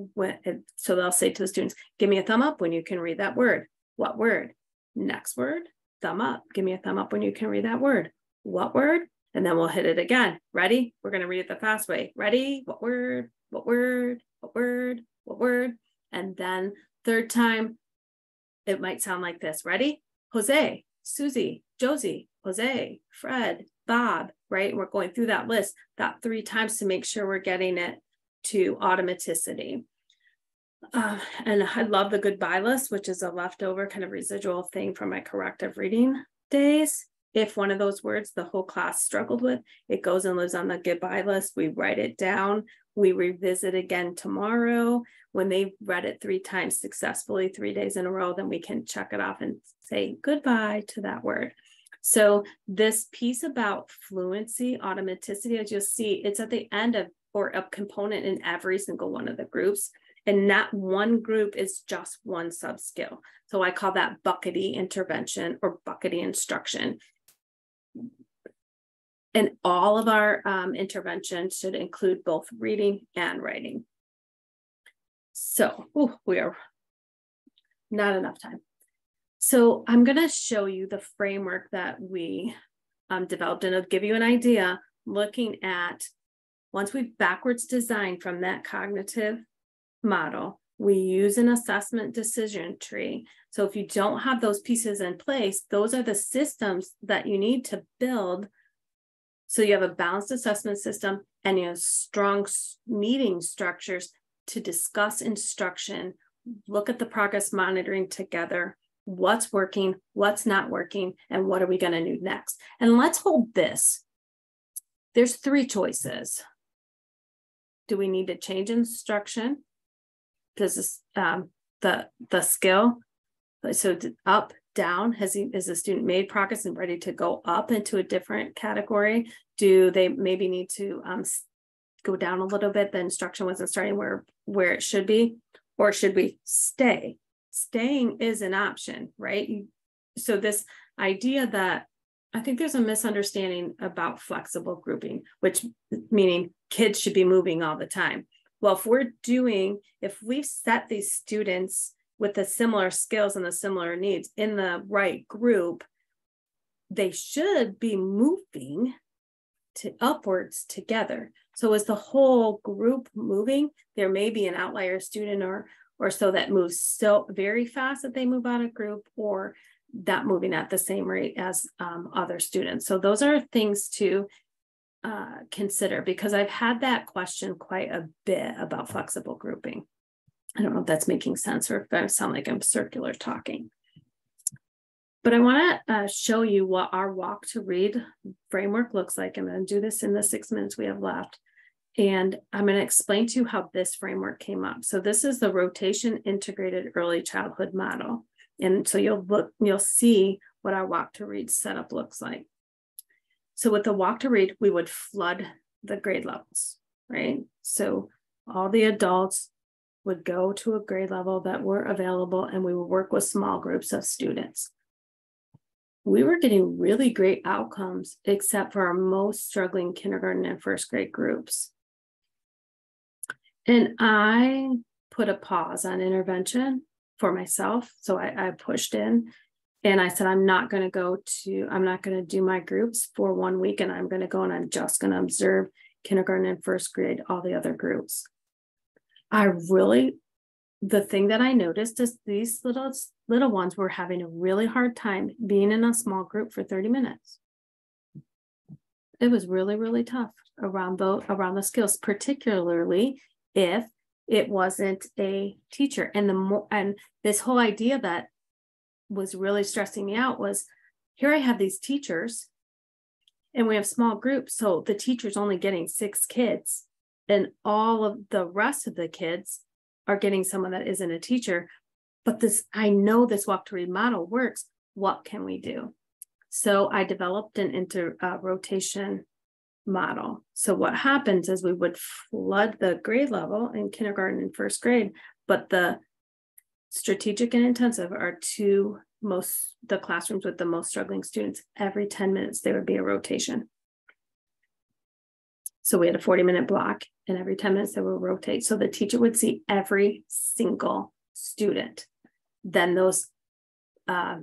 [SPEAKER 3] So they'll say to the students, give me a thumb up when you can read that word. What word? Next word, thumb up. Give me a thumb up when you can read that word. What word? And then we'll hit it again. Ready? We're going to read it the fast way. Ready? What word? What word? What word? What word? And then third time, it might sound like this. Ready? Jose, Susie, Josie, Jose, Fred, Bob, right? We're going through that list that 3 times to make sure we're getting it to automaticity. And I love the goodbye list, which is a leftover kind of residual thing from my corrective reading days. If one of those words the whole class struggled with, it goes and lives on the goodbye list. We write it down. We revisit again tomorrow. When they read it 3 times successfully, 3 days in a row, then we can check it off and say goodbye to that word. So this piece about fluency, automaticity, as you'll see, it's at the end of or a component in every single one of the groups. And not one group is just one sub-skill. So I call that buckety intervention or buckety instruction. And all of our interventions should include both reading and writing. So we are not enough time. So I'm going to show you the framework that we developed, and it'll give you an idea looking at once we've backwards designed from that cognitive model, we use an assessment decision tree. So if you don't have those pieces in place, those are the systems that you need to build. So you have a balanced assessment system and you have strong meeting structures to discuss instruction, look at the progress monitoring together, what's working, what's not working, and what are we going to do next. And let's hold this. There's 3 choices. Do we need to change instruction? Does this, the skill, so up, down, is the student made progress and ready to go up into a different category? Do they maybe need to go down a little bit? The instruction wasn't starting where it should be, or should we stay? Staying is an option, right? So this idea that I think there's a misunderstanding about flexible grouping, which meaning kids should be moving all the time. Well, if we've set these students with the similar skills and the similar needs in the right group, they should be moving to upwards together. So is the whole group moving? There may be an outlier student or so that moves so very fast that they move out of group, or not moving at the same rate as other students. So those are things to consider, because I've had that question quite a bit about flexible grouping. I don't know if that's making sense or if I sound like I'm circular talking. But I want to show you what our walk to read framework looks like. I'm going to do this in the 6 minutes we have left. And I'm going to explain to you how this framework came up. So this is the rotation integrated early childhood model. And so you'll see what our walk to read setup looks like. So with the walk to read, we would flood the grade levels, right? So all the adults would go to a grade level that were available, and we would work with small groups of students. We were getting really great outcomes, except for our most struggling kindergarten and first grade groups. And I put a pause on intervention for myself. So I pushed in and I said, I'm not going to do my groups for 1 week, and I'm going to go and I'm just going to observe kindergarten and first grade, all the other groups. The thing that I noticed is these little ones were having a really hard time being in a small group for 30 minutes. It was really, really tough around the skills, particularly if it wasn't a teacher. And this whole idea that was really stressing me out was, here I have these teachers and we have small groups. So the teacher's only getting 6 kids and all of the rest of the kids are getting someone that isn't a teacher. But I know this walk to read model works. What can we do? So I developed an rotation model. So what happens is we would flood the grade level in kindergarten and first grade, but the strategic and intensive are the classrooms with the most struggling students. Every 10 minutes, there would be a rotation. So we had a 40-minute block, and every 10 minutes they would rotate. So the teacher would see every single student. Then those, that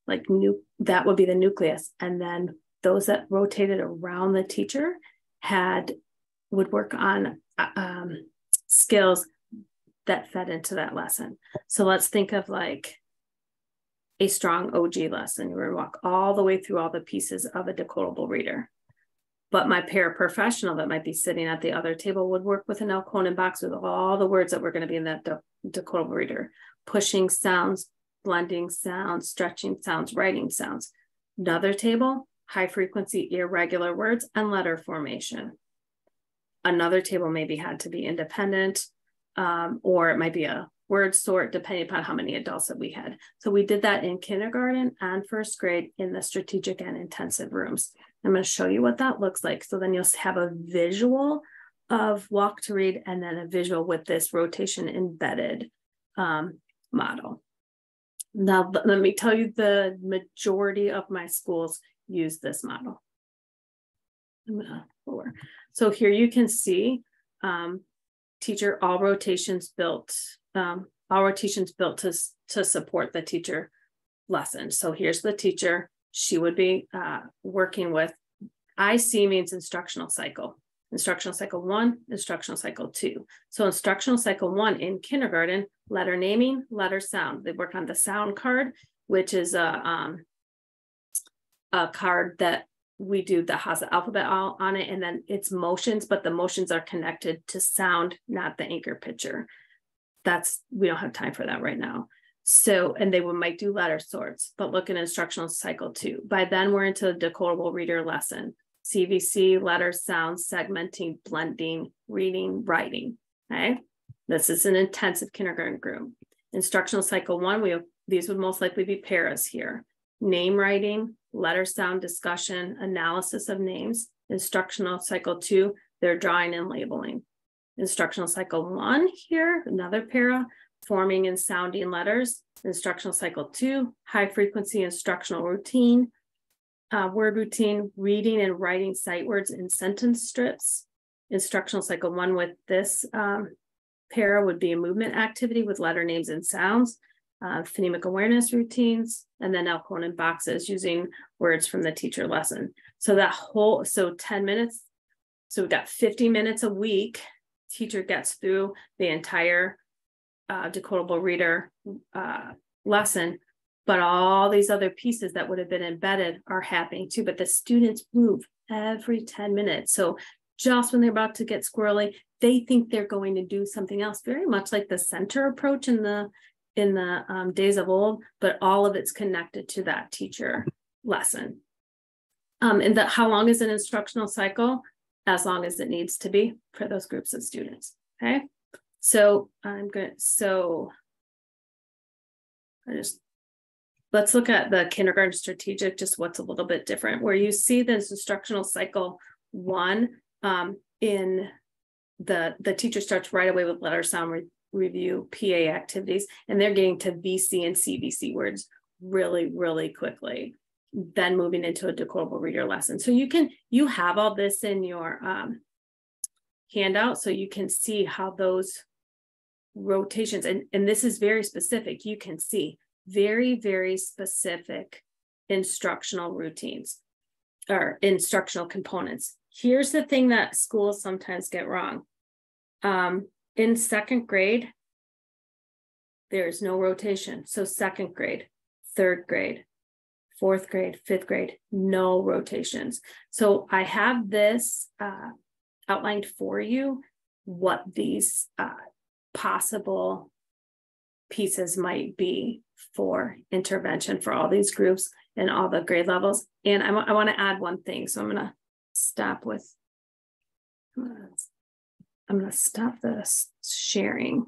[SPEAKER 3] would be the nucleus. And then those that rotated around the teacher would work on skills that fed into that lesson. So let's think of like a strong OG lesson. We're going to walk all the way through all the pieces of a decodable reader. But my paraprofessional that might be sitting at the other table would work with an Elkonin box with all the words that were going to be in that decodable reader: pushing sounds, blending sounds, stretching sounds, writing sounds. Another table, high frequency irregular words and letter formation. Another table maybe had to be independent, or it might be a word sort, depending upon how many adults that we had. So we did that in kindergarten and first grade in the strategic and intensive rooms. I'm going to show you what that looks like. So then you'll have a visual of walk to read and then a visual with this rotation embedded model. Now, let me tell you, the majority of my schools use this model. I'm going to lower. So here you can see teacher, all rotations built to support the teacher lesson. So here's the teacher. She would be working with, IC means instructional cycle. Instructional cycle 1, instructional cycle 2. So instructional cycle 1 in kindergarten, letter naming, letter sound. They work on the sound card, which is a card that we do that has the alphabet all on it, and then it's motions, but the motions are connected to sound, not the anchor picture. We don't have time for that right now. So, and they might do letter sorts, but look at instructional cycle 2. By then we're into the decodable reader lesson. CVC, letters, sounds, segmenting, blending, reading, writing, okay? This is an intensive kindergarten group. Instructional cycle 1, these would most likely be paras here. Name writing, letter sound discussion, analysis of names. Instructional cycle 2, they're drawing and labeling. Instructional cycle 1 here, another para, forming and sounding letters. Instructional cycle 2, high frequency instructional routine, word routine, reading and writing sight words in sentence strips. Instructional cycle 1 with this para would be a movement activity with letter names and sounds, phonemic awareness routines, and then Elkonin boxes using words from the teacher lesson. So 10 minutes. So we've got 50 minutes a week. Teacher gets through the entire decodable reader lesson but all these other pieces that would have been embedded are happening too. But the students move every 10 minutes. So just when they're about to get squirrely, they think they're going to do something else, very much like the center approach in the days of old, but all of it's connected to that teacher lesson. And how long is an instructional cycle? As long as it needs to be for those groups of students. Okay, so let's look at the kindergarten strategic, just what's a little bit different, where you see this instructional cycle 1 in the teacher starts right away with letter sound review, PA activities, and they're getting to VC and CVC words really, really quickly, then moving into a decodable reader lesson. So you have all this in your handout, so you can see how those rotations, and this is very specific, you can see very, very specific instructional routines or instructional components. Here's the thing that schools sometimes get wrong. In 2nd grade, there's no rotation. So 2nd grade, 3rd grade, 4th grade, 5th grade, no rotations. So I have this outlined for you, what these possible pieces might be for intervention for all these groups and all the grade levels. And I want to add one thing. So I'm going to stop with, I'm going to stop this sharing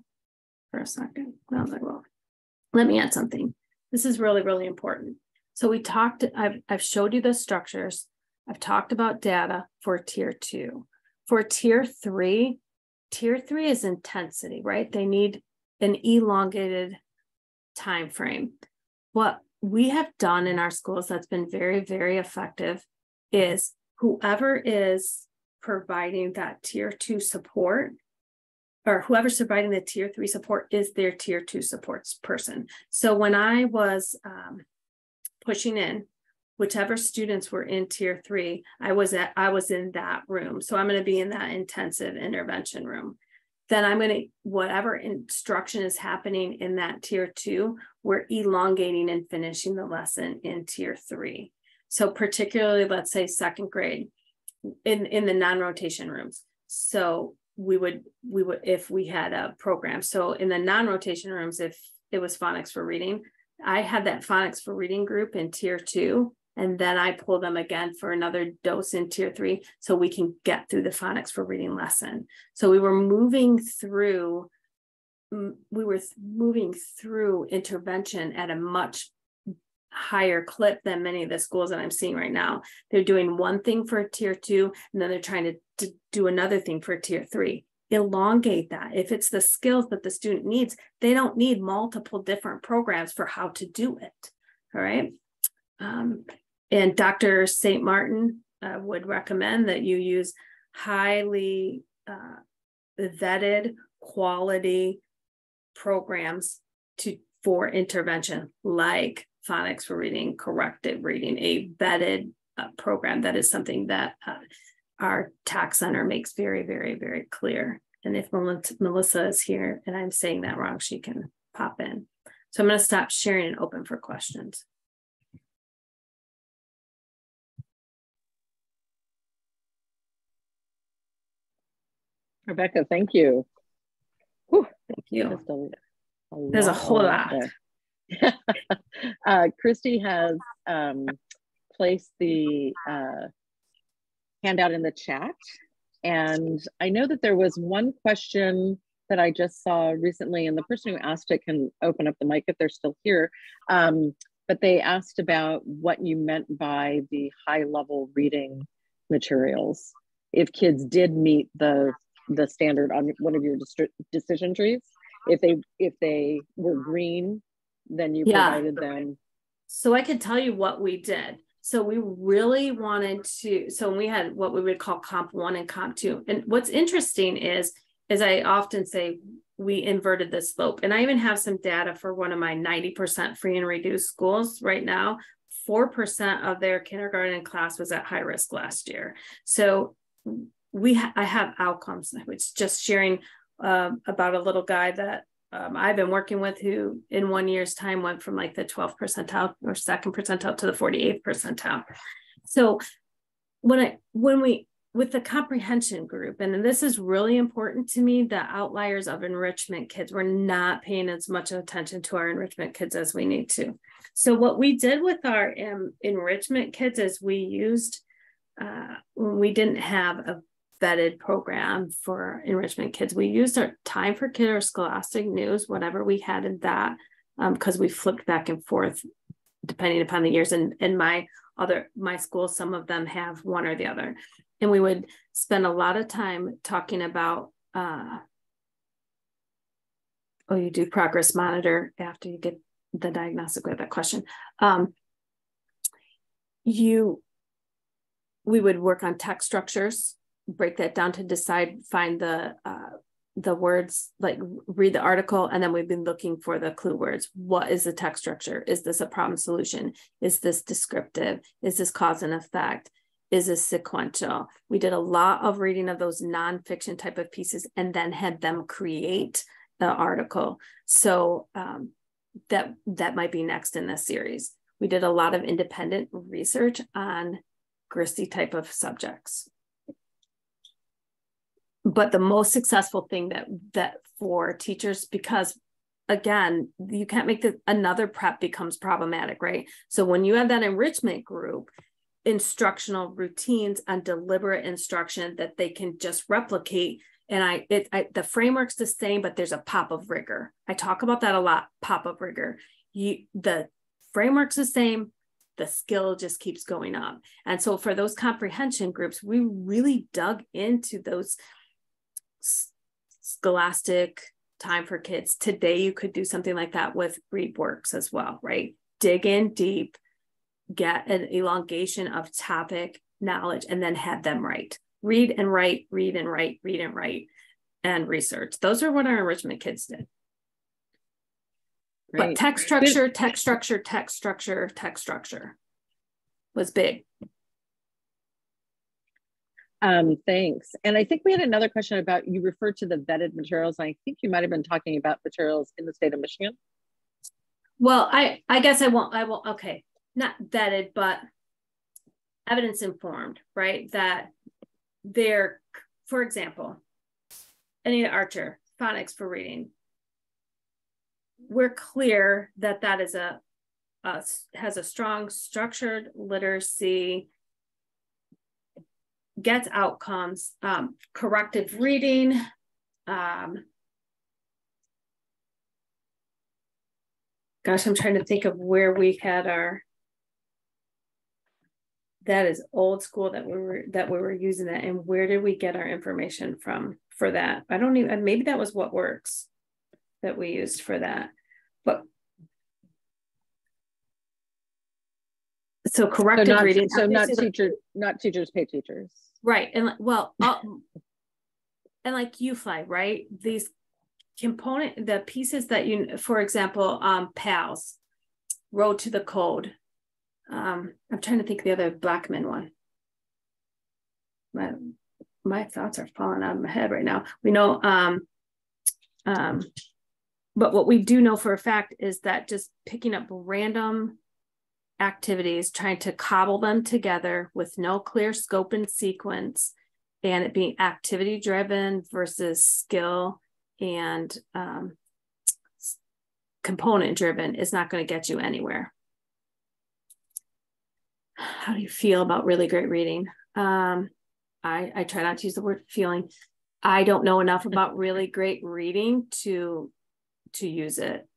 [SPEAKER 3] for a second. No, I will. Let me add something. This is really, really important. So we talked, I've showed you the structures. I've talked about data for tier 2. For tier 3 is intensity, right? They need an elongated time frame. What we have done in our schools that's been very, very effective is whoever is providing that tier 2 support, or whoever's providing the tier 3 support is their tier 2 supports person. So when I was pushing in, whichever students were in tier 3, I was in that room. So I'm going to be in that intensive intervention room. Then I'm going to, whatever instruction is happening in that tier 2, we're elongating and finishing the lesson in tier 3. So particularly, let's say 2nd grade in the non-rotation rooms. So we would, if we had a program. So in the non-rotation rooms, if it was phonics for reading, I had that phonics for reading group in tier 2. And then I pull them again for another dose in tier 3, so we can get through the phonics for reading lesson. So we were moving through intervention at a much higher clip than many of the schools that I'm seeing right now. They're doing one thing for tier 2, and then they're trying to do another thing for tier 3. Elongate that. If it's the skills that the student needs, they don't need multiple different programs for how to do it. All right. And Dr. St. Martin would recommend that you use highly vetted quality programs for intervention, like phonics for reading, corrected reading, a vetted program. That is something that our TAC Center makes very, very, very clear. And if Melissa is here and I'm saying that wrong, she can pop in. So I'm going to stop sharing and open for questions.
[SPEAKER 1] Rebecca, thank you. Whew.
[SPEAKER 3] Thank you. There's a whole lot.
[SPEAKER 1] Christy has placed the handout in the chat. And I know that there was one question that I just saw recently, and the person who asked it can open up the mic if they're still here. But they asked about what you meant by the high level reading materials. If kids did meet the standard on one of your decision trees, if they were green, then you provided them.
[SPEAKER 3] So I can tell you what we did. So we really wanted to, so we had what we would call comp 1 and comp 2. And what's interesting is I often say, we inverted the slope. And I even have some data for one of my 90% free and reduced schools right now. 4% of their kindergarten class was at high risk last year. So I have outcomes. I was just sharing about a little guy that I've been working with who in 1 year's time went from like the 12th percentile or 2nd percentile to the 48th percentile. So with the comprehension group, and this is really important to me, the outliers of enrichment kids, we're not paying as much attention to our enrichment kids as we need to. So what we did with our enrichment kids is we used, when we didn't have a vetted program for enrichment kids, we used our Time for Kid or Scholastic News, whatever we had in that, because we flipped back and forth depending upon the years. And in my schools, some of them have one or the other. And we would spend a lot of time talking about, you do progress monitor after you get the diagnostic with that question. We would work on text structures, break that down to find the words, like read the article, and then we've been looking for the clue words. What is the text structure? Is this a problem solution? Is this descriptive? Is this cause and effect? Is this sequential? We did a lot of reading of those nonfiction type of pieces and then had them create the article. So that might be next in this series. We did a lot of independent research on GRISD type of subjects. But the most successful thing that for teachers, because again, you can't make another prep becomes problematic, right? So when you have that enrichment group, instructional routines and deliberate instruction that they can just replicate. And the framework's the same, but there's a pop of rigor. I talk about that a lot, pop of rigor. The framework's the same, the skill just keeps going up. And so for those comprehension groups, we really dug into those Scholastic, Time for Kids. Today, you could do something like that with ReadWorks as well, right? Dig in deep, get an elongation of topic knowledge, and then have them write. Read and write, read and write, read and write, and research. Those are what our enrichment kids did. Right. But text structure was big.
[SPEAKER 1] Thanks. And I think we had another question about, you referred to the vetted materials. I think you might have been talking about materials in the state of Michigan.
[SPEAKER 3] Well, I guess I won't, okay. Not vetted, but evidence informed, right? That they're, for example, Anita Archer, phonics for reading. We're clear that that is has a strong structured literacy, gets outcomes, corrective reading, gosh, I'm trying to think of where we had that is old school that we were using that, and where did we get our information from for that? I don't even, maybe that was What Works that we used for that. But so corrective reading.
[SPEAKER 1] So not teachers pay teachers.
[SPEAKER 3] Right. And well, and like UFly, right? These the pieces that for example, PALS, Road to the Code. I'm trying to think of the other Blackman one. My thoughts are falling out of my head right now. We know, but what we do know for a fact is that just picking up random activities, trying to cobble them together with no clear scope and sequence, and it being activity driven versus skill and component driven is not going to get you anywhere. How do you feel about really great reading? I try not to use the word feeling. I don't know enough about really great reading to use it.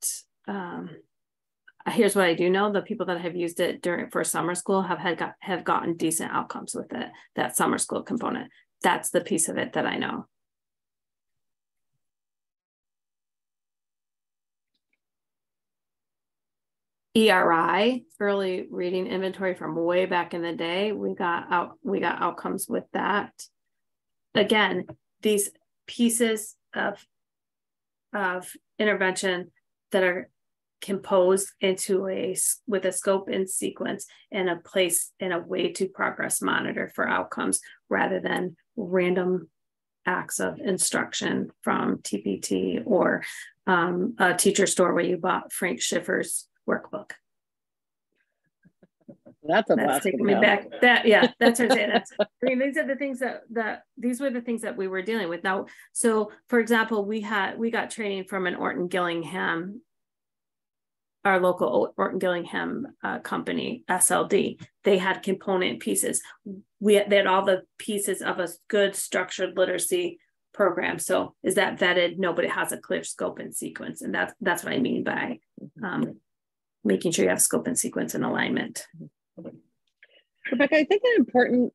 [SPEAKER 3] Here's what I do know: the people that have used it for summer school have gotten decent outcomes with it. That summer school component. That's the piece of it that I know. ERI, early reading inventory from way back in the day. We got outcomes with that. Again, these pieces of intervention that are composed into with a scope and sequence and a place and a way to progress monitor for outcomes, rather than random acts of instruction from TPT or a teacher store where you bought Frank Schiffer's workbook.
[SPEAKER 1] That's
[SPEAKER 3] taking me back. That's what I'm saying. I mean, these are the things these were the things that we were dealing with. Now, so for example, we got training from an Orton Gillingham, our local Orton Gillingham company, SLD. They had component pieces. They had all the pieces of a good structured literacy program. So is that vetted? No, but it has a clear scope and sequence. And that's what I mean by making sure you have scope and sequence and alignment.
[SPEAKER 1] Rebecca, I think an important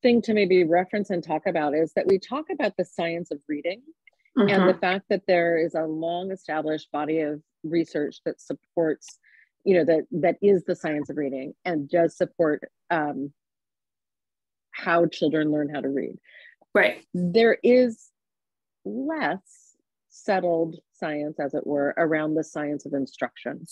[SPEAKER 1] thing to maybe reference and talk about is that we talk about the science of reading and the fact that there is a long established body of research that supports, that is the science of reading and does support how children learn how to read.
[SPEAKER 3] Right.
[SPEAKER 1] There is less settled science, as it were, around the science of instruction.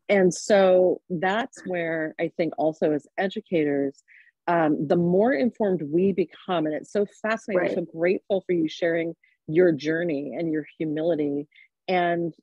[SPEAKER 1] And so that's where I think also as educators, the more informed we become, and it's so fascinating, I'm so grateful for you sharing your journey and your humility and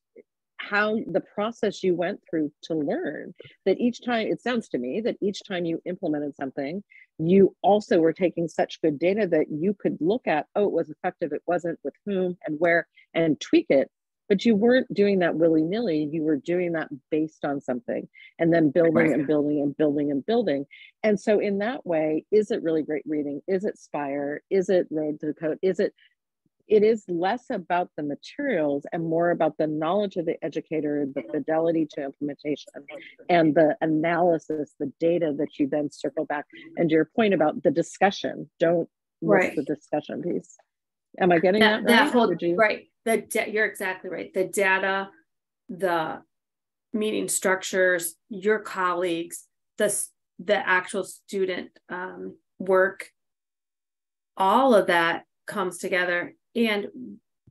[SPEAKER 1] how the process you went through to learn that each time, it sounds to me that each time you implemented something, you also were taking such good data that you could look at, oh, it was effective, it wasn't, with whom and where, and tweak it. But you weren't doing that willy-nilly. You were doing that based on something and then building and building and building and building. And so in that way, is it really great reading? Is it Spire? Is it Road to Code? It is less about the materials and more about the knowledge of the educator, the fidelity to implementation, and the analysis, the data that you then circle back. And to your point about the discussion, don't miss the discussion piece. Am I getting that right?
[SPEAKER 3] You're exactly right. The data, the meeting structures, your colleagues, the actual student work, all of that comes together. And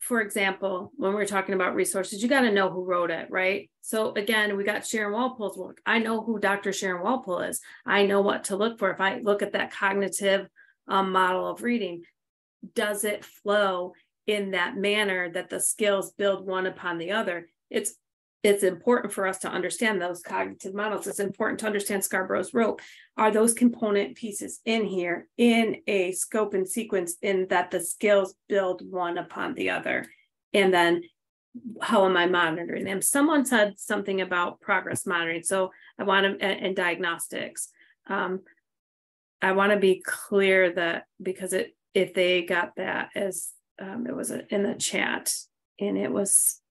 [SPEAKER 3] for example, when we're talking about resources, you got to know who wrote it, right? So again, we got Sharon Walpole's work. I know who Dr. Sharon Walpole is. I know what to look for. If I look at that cognitive model of reading, does it flow in that manner that the skills build one upon the other? It's important for us to understand those cognitive models. It's important to understand Scarborough's rope. Are those component pieces in here in a scope and sequence in that the skills build one upon the other? And then how am I monitoring them? Someone said something about progress monitoring. So I want to, and diagnostics. I want to be clear that because if they got that as it was in the chat and it was,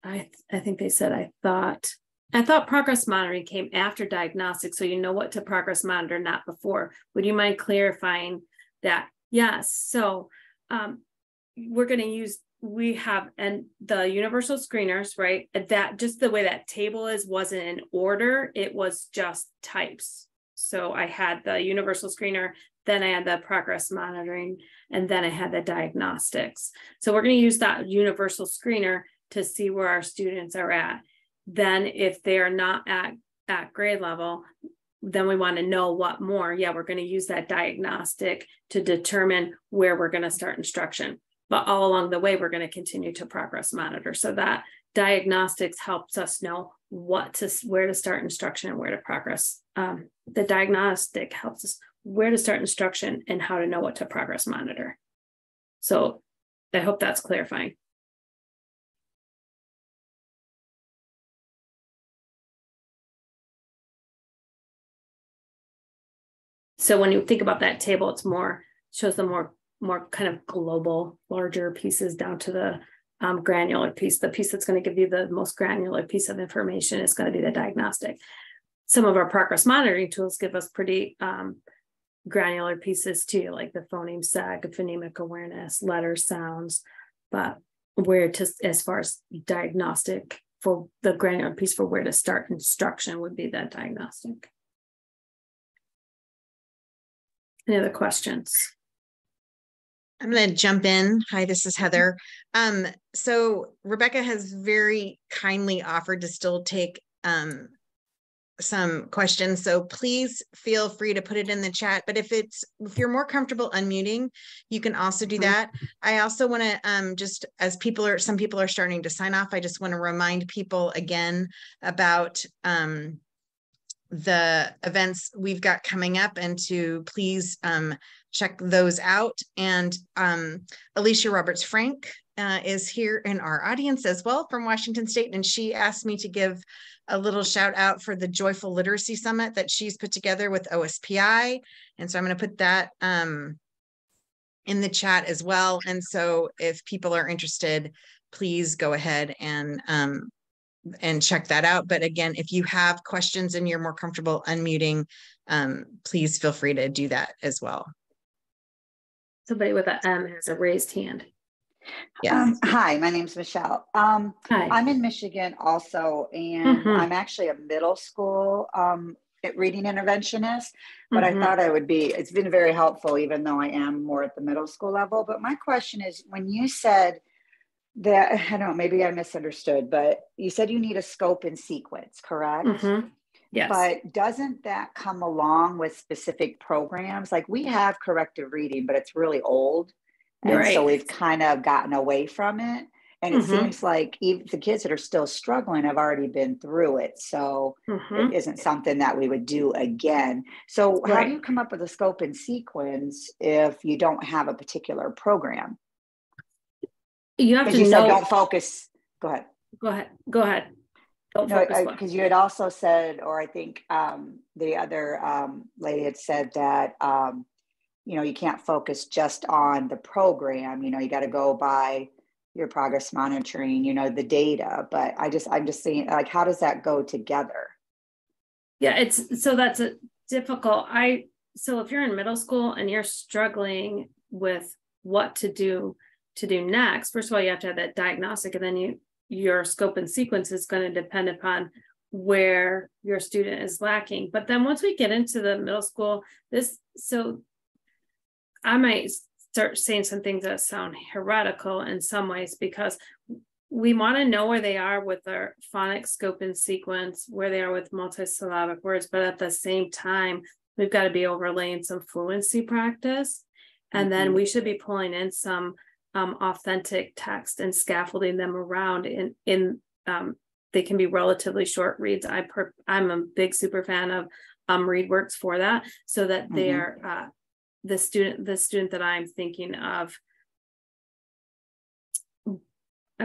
[SPEAKER 3] I think they said, I thought progress monitoring came after diagnostics. So you know what to progress monitor, not before. Would you mind clarifying that? Yes. So we're going to use, we have, and the universal screeners, right? That just the way that table wasn't in order. It was just types. So I had the universal screener, then I had the progress monitoring, and then I had the diagnostics. So we're going to use that universal screener to see where our students are at. Then if they are not at grade level, then we want to know what more. Yeah, we're going to use that diagnostic to determine where we're going to start instruction. But all along the way, we're going to continue to progress monitor. So that diagnostics helps us know where to start instruction and where to progress. The diagnostic helps us where to start instruction and how to know what to progress monitor. So I hope that's clarifying. So when you think about that table, it's shows the more kind of global, larger pieces down to the granular piece. The piece that's going to give you the most granular piece of information is going to be the diagnostic. Some of our progress monitoring tools give us pretty granular pieces too, like the phoneme seg, phonemic awareness, letter sounds, but as far as diagnostic for the granular piece for where to start instruction would be that diagnostic. Any other questions?
[SPEAKER 2] I'm going to jump in. Hi, this is Heather. So Rebecca has very kindly offered to still take some questions. So please feel free to put it in the chat. But if you're more comfortable unmuting, you can also do that. I also want to just as some people are starting to sign off, I just want to remind people again about the events we've got coming up, and to please check those out. And Alicia Roberts Frank is here in our audience as well from Washington State, and she asked me to give a little shout out for the Joyful Literacy Summit that she's put together with OSPI. And so I'm going to put that in the chat as well. And so if people are interested, please go ahead and check that out. But again, if you have questions and you're more comfortable unmuting, please feel free to do that as well.
[SPEAKER 3] Somebody with an M has a raised hand.
[SPEAKER 2] Yes.
[SPEAKER 5] Hi, my name's Michelle.
[SPEAKER 3] Hi.
[SPEAKER 5] I'm in Michigan also, and I'm actually a middle school reading interventionist, but I thought it's been very helpful, even though I am more at the middle school level. But my question is, when you said that, I don't know, maybe I misunderstood, but you said you need a scope and sequence, correct?
[SPEAKER 3] Yes.
[SPEAKER 5] But doesn't that come along with specific programs? Like we have corrective reading, but it's really old. And so we've kind of gotten away from it. And it seems like even the kids that are still struggling have already been through it. So it isn't something that we would do again. So how do you come up with a scope and sequence if you don't have a particular program?
[SPEAKER 3] You have to
[SPEAKER 5] you
[SPEAKER 3] know.
[SPEAKER 5] Said don't focus. Go ahead.
[SPEAKER 3] Go ahead. Don't focus.
[SPEAKER 5] Because you had also said, or I think the other lady had said that, you can't focus just on the program, you got to go by your progress monitoring, the data. But I'm just saying, like, how does that go together?
[SPEAKER 3] Yeah, that's a difficult. So if you're in middle school and you're struggling with what to do next, first of all, you have to have that diagnostic, and then your scope and sequence is going to depend upon where your student is lacking. But then once we get into the middle school, I might start saying some things that sound heretical in some ways, because we want to know where they are with their phonics scope and sequence, where they are with multisyllabic words, but at the same time, we've got to be overlaying some fluency practice. And then we should be pulling in some authentic text and scaffolding them around in they can be relatively short reads. I'm a big super fan of ReadWorks for that, so that they are the student that I'm thinking of.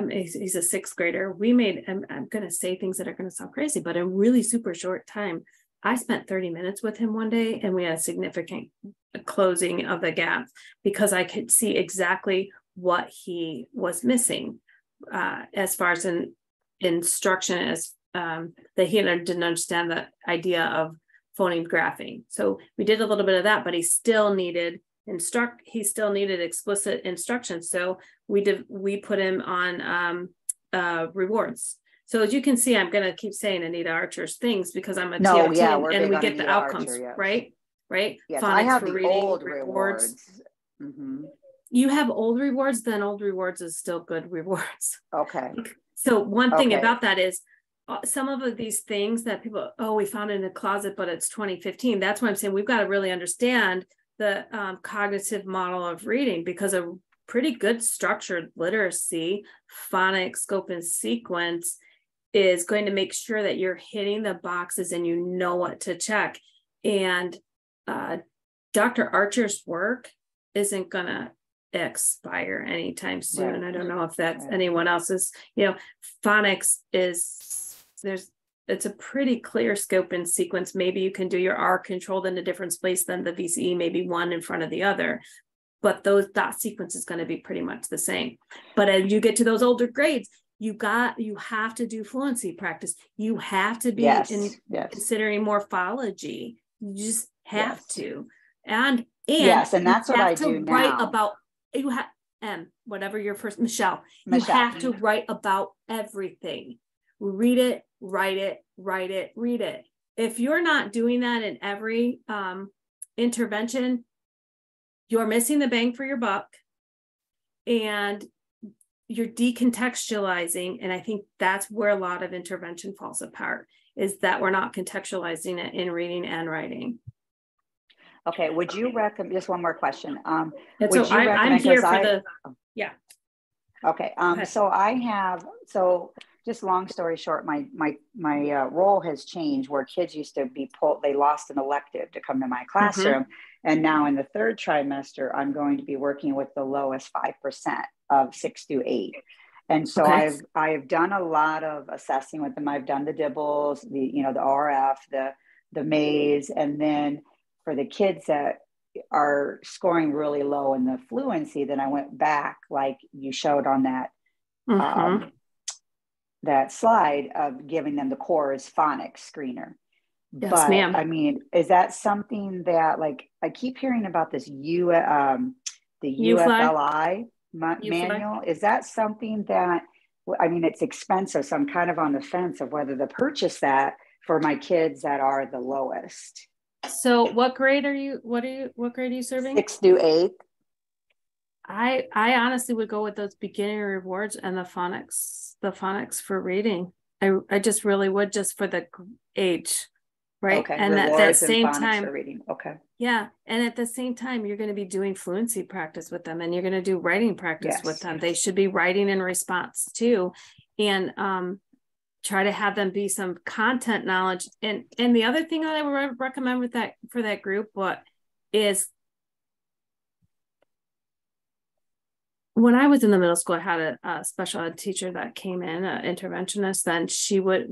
[SPEAKER 3] He's a sixth grader. I'm going to say things that are going to sound crazy, but in really super short time, I spent 30 minutes with him one day, and we had a significant closing of the gap because I could see exactly what he was missing as far as an instruction, as that he didn't understand the idea of phoneme graphing. So we did a little bit of that, but he still needed explicit instruction. So we put him on rewards. So as you can see, I'm going to keep saying Anita Archer's things because I'm a TOT, and we get the outcomes, Archer, yes. right?
[SPEAKER 5] Yes, I have the old rewards.
[SPEAKER 3] You have old rewards, then old rewards is still good rewards.
[SPEAKER 5] Okay.
[SPEAKER 3] So one thing about that is some of these things that people, we found it in a closet, but it's 2015. That's why I'm saying we've got to really understand the cognitive model of reading, because a pretty good structured literacy, phonics, scope, and sequence is going to make sure that you're hitting the boxes and you know what to check. And Dr. Archer's work isn't going to expire anytime soon. Right. I don't know if that's anyone else's. Phonics it's a pretty clear scope and sequence. Maybe you can do your R controlled in a different place than the VCE, maybe one in front of the other, but that sequence is going to be pretty much the same. But as you get to those older grades, you have to do fluency practice. You have to be considering morphology. You just have to. And
[SPEAKER 5] that's what I do now.
[SPEAKER 3] Write about, you have, whatever your first, Michelle, you have to write about everything. Read it, write it, read it. If you're not doing that in every intervention, you're missing the bang for your buck, and you're decontextualizing. And I think that's where a lot of intervention falls apart, is that we're not contextualizing it in reading and writing.
[SPEAKER 5] Okay. Would you recommend, just one more question.
[SPEAKER 3] And so I'm here for yeah.
[SPEAKER 5] Okay. So just long story short, my role has changed, where kids used to be pulled, they lost an elective to come to my classroom. And now in the third trimester, I'm going to be working with the lowest 5% of 6 to 8. And so I've done a lot of assessing with them. I've done the DIBELS, the RF, the maze, and then for the kids that are scoring really low in the fluency, then I went back, like you showed on that that slide, of giving them the CORS phonics screener.
[SPEAKER 3] Yes,
[SPEAKER 5] but
[SPEAKER 3] ma'am.
[SPEAKER 5] I mean, is that something that, like, I keep hearing about this the UFLI manual? Is that something that, I mean, it's expensive, so I'm kind of on the fence of whether to purchase that for my kids that are the lowest.
[SPEAKER 3] So what grade are you serving?
[SPEAKER 5] 6 to 8.
[SPEAKER 3] I honestly would go with those beginning rewards and the phonics for reading. I just really would, just for the age, right?
[SPEAKER 5] Okay.
[SPEAKER 3] And at that same time,
[SPEAKER 5] for reading. Okay.
[SPEAKER 3] Yeah. And at the same time, you're going to be doing fluency practice with them, and you're going to do writing practice with them. They should be writing in response too. And try to have them be some content knowledge. And the other thing that I would recommend with that, for that group, is when I was in the middle school, I had a special ed teacher that came in, an interventionist. Then she was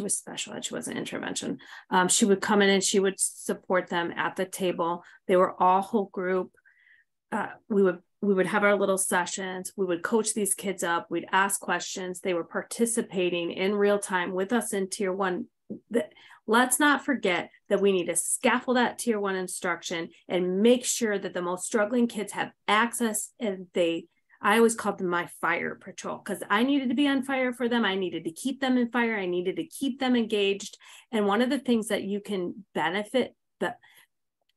[SPEAKER 3] special ed, she wasn't intervention. She would come in and she would support them at the table. They were all whole group. We would have our little sessions. We would coach these kids up. We'd ask questions. They were participating in real time with us in tier 1. Let's not forget that we need to scaffold that tier 1 instruction and make sure that the most struggling kids have access. And I always called them my fire patrol, because I needed to be on fire for them. I needed to keep them in fire. I needed to keep them engaged. And one of the things that you can benefit,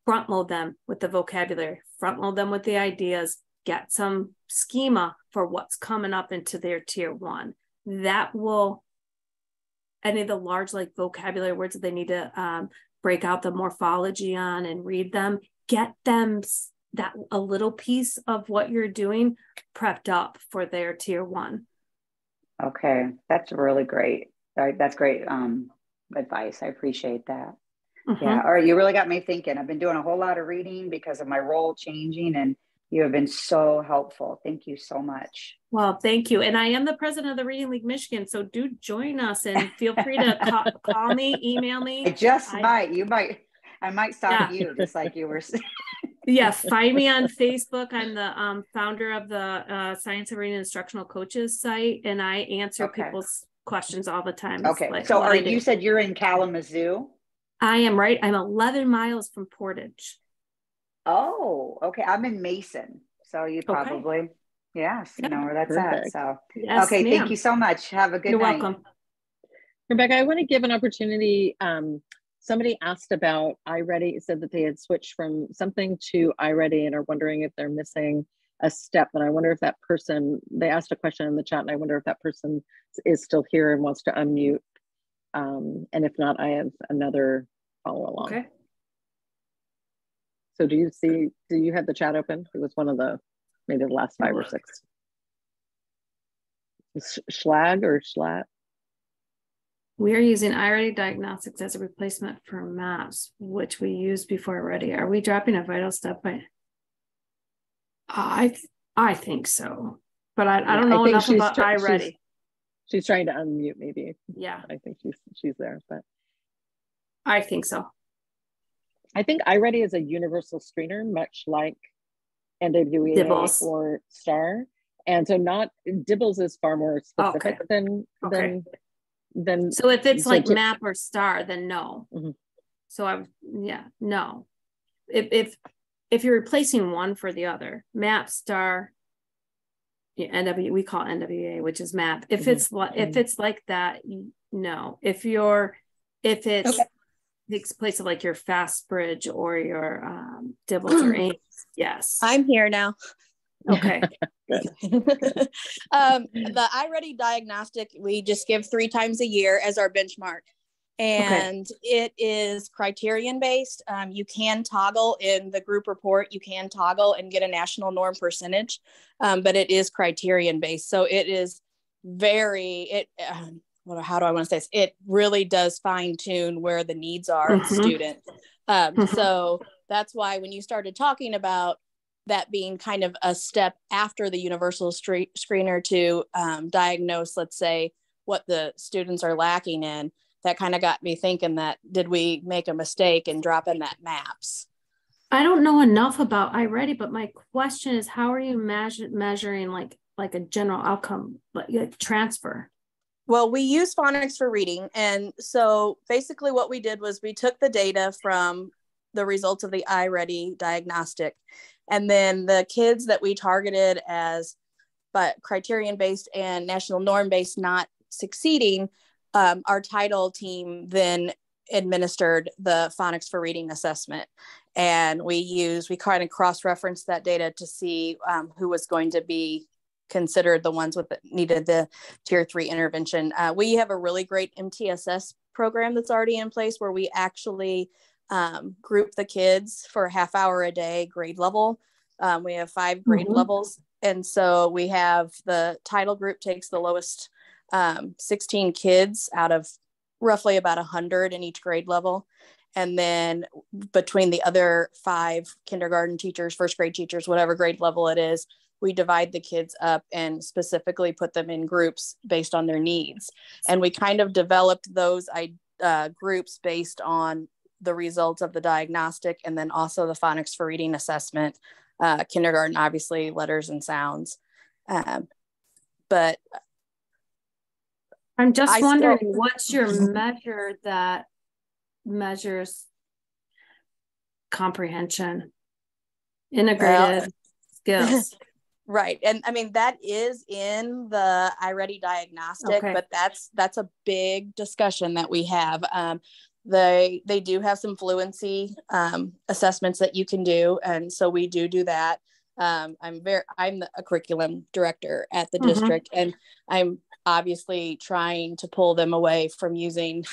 [SPEAKER 3] front load them with the vocabulary, front load them with the ideas, get some schema for what's coming up into their tier 1. That will, any of the large, like, vocabulary words that they need to break out the morphology on and read them, get them that a little piece of what you're doing prepped up for their tier 1.
[SPEAKER 5] Okay. That's really great. That's great advice. I appreciate that. Yeah. All right. You really got me thinking. I've been doing a whole lot of reading because of my role changing, and you have been so helpful. Thank you so much. Well,
[SPEAKER 3] thank you. And I am the president of the Reading League Michigan. So do join us, and feel free to call me, email me.
[SPEAKER 5] I might stop you, just like you were saying.
[SPEAKER 3] Yeah. Find me on Facebook. I'm the founder of the Science of Reading Instructional Coaches site, and I answer people's questions all the time.
[SPEAKER 5] Okay. Like, so you said you're in Kalamazoo?
[SPEAKER 3] I am, right. I'm 11 miles from Portage.
[SPEAKER 5] Oh, okay. I'm in Mason. So you probably, you know where that's at. So,
[SPEAKER 3] yes,
[SPEAKER 5] okay.
[SPEAKER 3] Ma'am.
[SPEAKER 5] Thank you so much. Have a good night.
[SPEAKER 3] You're welcome.
[SPEAKER 1] Rebecca, I want to give an opportunity. Somebody asked about iReady, said that they had switched from something to iReady and are wondering if they're missing a step. And I wonder if that person, they asked a question in the chat, and I wonder if that person is still here and wants to unmute. And if not, I have another follow along.
[SPEAKER 3] Okay.
[SPEAKER 1] So do you have the chat open? It was one of maybe the last 5 or 6. Schlag or Schlatt?
[SPEAKER 3] We are using iReady Diagnostics as a replacement for MAPS, which we used before Ready. Are we dropping a vital step by? I think so, but I don't know enough about iReady.
[SPEAKER 1] She's trying to unmute, maybe.
[SPEAKER 3] Yeah,
[SPEAKER 1] I think she's there, but
[SPEAKER 3] I think so.
[SPEAKER 1] I think iReady is a universal screener, much like NWEA
[SPEAKER 3] DIBELS
[SPEAKER 1] or STAR, and so DIBELS is far more specific than.
[SPEAKER 3] So if it's like MAP or STAR, then no. So no. If you're replacing one for the other, MAP, STAR, we call NWEA, which is MAP. If it's like that, no. If it's takes place of like your FastBridge or your DIBELS or AIMS, yes.
[SPEAKER 6] I'm here now.
[SPEAKER 3] Okay.
[SPEAKER 6] The iReady diagnostic, we just give 3 times a year as our benchmark. And it is criterion based. You can toggle in the group report, you can toggle and get a national norm percentage, but it is criterion based. So it is how do I want to say this? It really does fine tune where the needs are of the student. So that's why when you started talking about that being kind of a step after the universal screener to diagnose, let's say, what the students are lacking in, that kind of got me thinking that, did we make a mistake in dropping that MAPS?
[SPEAKER 3] I don't know enough about iReady, but my question is, how are you measuring like a general outcome, like transfer?
[SPEAKER 6] Well, we use phonics for reading. And so basically what we did was we took the data from the results of the iReady diagnostic, and then the kids that we targeted as but criterion-based and national norm-based not succeeding, our title team then administered the phonics for reading assessment. And we kind of cross-referenced that data to see who was going to be considered the ones needed the tier 3 intervention. We have a really great MTSS program that's already in place where we actually group the kids for a half hour a day grade level. We have 5 grade levels. And so we have the title group takes the lowest 16 kids out of roughly about 100 in each grade level. And then between the other 5 kindergarten teachers, first grade teachers, whatever grade level it is, we divide the kids up and specifically put them in groups based on their needs. And we kind of developed those groups based on the results of the diagnostic and then also the phonics for reading assessment, kindergarten, obviously letters and sounds. But
[SPEAKER 3] I'm just wondering, what's your measure that measures comprehension, integrated skills?
[SPEAKER 6] Right. And I mean, that is in the iReady diagnostic, but that's a big discussion that we have. They do have some fluency assessments that you can do. And so we do that. I'm a curriculum director at the district, and I'm obviously trying to pull them away from using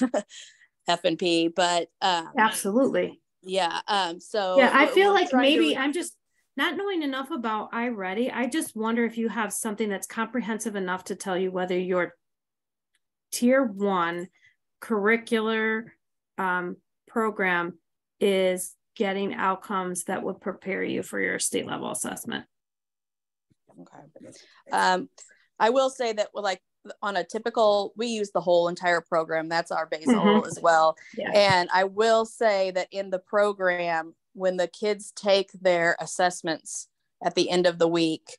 [SPEAKER 6] F&P, but
[SPEAKER 3] absolutely.
[SPEAKER 6] Yeah. So
[SPEAKER 3] yeah, I feel like maybe I'm just not knowing enough about iReady. I just wonder if you have something that's comprehensive enough to tell you whether your tier 1 curricular program is getting outcomes that would prepare you for your state level assessment.
[SPEAKER 6] Okay. I will say that like on a typical, we use the whole entire program. That's our basal as well. Yeah. And I will say that in the program, when the kids take their assessments at the end of the week,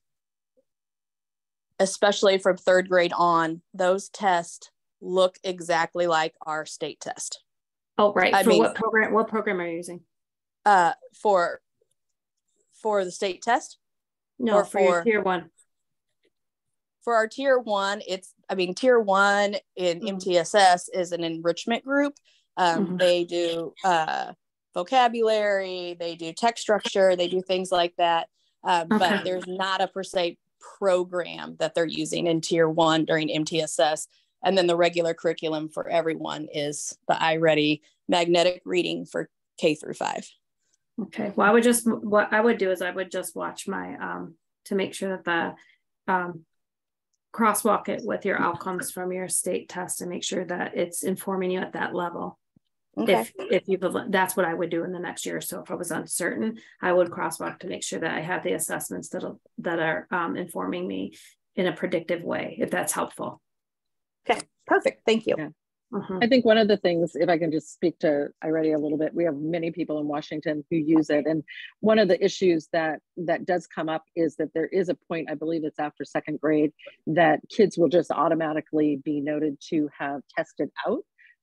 [SPEAKER 6] especially from 3rd grade on, those tests look exactly like our state test.
[SPEAKER 3] Oh, right. What program are you using?
[SPEAKER 6] For the state test?
[SPEAKER 3] No, for your tier 1.
[SPEAKER 6] For our tier 1, tier 1 in MTSS is an enrichment group. They do vocabulary, they do text structure, they do things like that. But there's not a per se program that they're using in tier 1 during MTSS. And then the regular curriculum for everyone is the iReady magnetic reading for K through 5.
[SPEAKER 3] Okay. Well, what I would do is I would just watch my, to make sure that the, crosswalk it with your outcomes from your state test and make sure that it's informing you at that level. Okay. That's what I would do in the next year. So if I was uncertain, I would crosswalk to make sure that I have the assessments that are informing me in a predictive way, if that's helpful.
[SPEAKER 6] Okay, perfect. Thank you.
[SPEAKER 1] Yeah. I think one of the things, if I can just speak to iReady a little bit, we have many people in Washington who use it. And one of the issues that does come up is that there is a point, I believe it's after 2nd grade, that kids will just automatically be noted to have tested out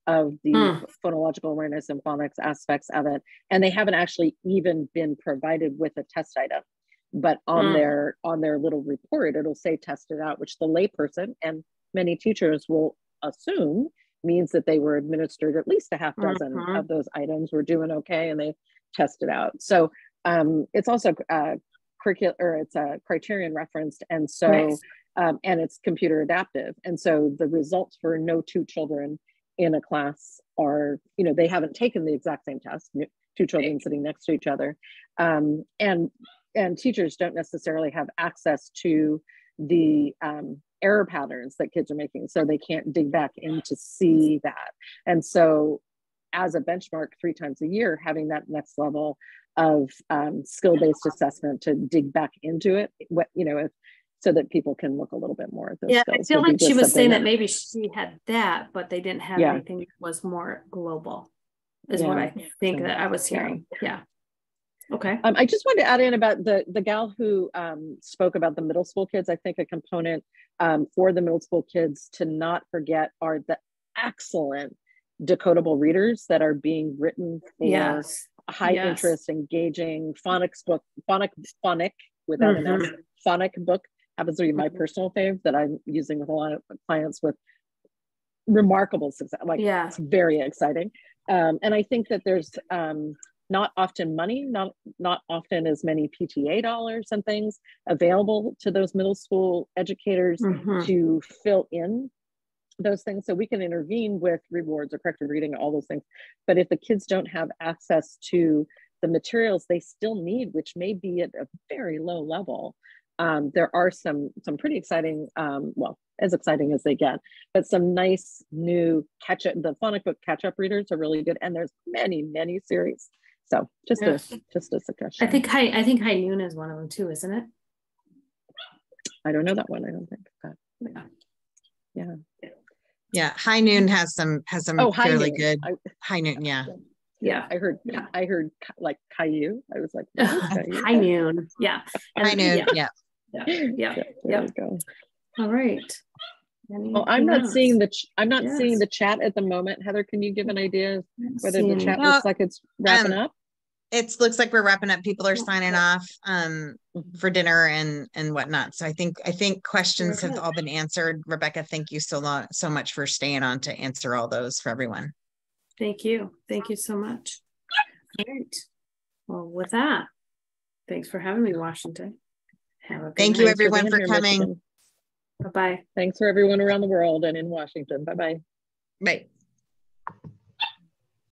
[SPEAKER 1] of the phonological awareness and phonics aspects of it. And they haven't actually even been provided with a test item. But on their little report, it'll say tested out, which the layperson and many teachers will assume means that they were administered at least a half dozen of those items, were doing okay, and they tested out. So it's also it's a criterion referenced, and so and it's computer adaptive, and so the results for no two children in a class are, they haven't taken the exact same test, two children sitting next to each other, and teachers don't necessarily have access to the error patterns that kids are making, so they can't dig back in to see that. And so as a benchmark 3 times a year, having that next level of skill-based assessment to dig back into it, so that people can look a little bit more at those skills.
[SPEAKER 3] I feel like she was saying that maybe she had that, but they didn't have anything that was more global, is what I think that I was hearing. Yeah. Okay.
[SPEAKER 1] I just wanted to add in about the gal who spoke about the middle school kids. I think a component for the middle school kids to not forget are the excellent decodable readers that are being written for high interest, engaging phonic without an S, phonic book happens to be my personal fave that I'm using with a lot of clients with remarkable success. It's very exciting. And I think that there's not often money, not often as many PTA dollars and things available to those middle school educators to fill in those things. So we can intervene with rewards or corrected reading, all those things. But if the kids don't have access to the materials they still need, which may be at a very low level, there are some pretty exciting, as exciting as they get, but some nice new the phonic book catch-up readers are really good. And there's many series. So just a suggestion.
[SPEAKER 3] I think High Noon is one of them too, isn't it?
[SPEAKER 1] I don't know that one. I don't think that.
[SPEAKER 2] Yeah. High Noon has some fairly good. High Noon.
[SPEAKER 1] Yeah. I heard like Caillou. I was like,
[SPEAKER 3] High Noon. Yeah.
[SPEAKER 2] High Noon. Yeah.
[SPEAKER 1] There you go.
[SPEAKER 3] All right.
[SPEAKER 1] Well, I'm not seeing the chat at the moment. Heather, can you give an idea whether the chat looks like it's wrapping up?
[SPEAKER 2] It looks like we're wrapping up. People are signing off for dinner and whatnot. So I think questions have all been answered. Rebecca, thank you so much for staying on to answer all those for everyone.
[SPEAKER 3] Thank you so much. All right. Well, with that, thanks for having me, Washington.
[SPEAKER 2] Thank you everyone for coming.
[SPEAKER 3] Bye-bye.
[SPEAKER 1] Thanks for everyone around the world and in Washington. Bye-bye.
[SPEAKER 2] Bye.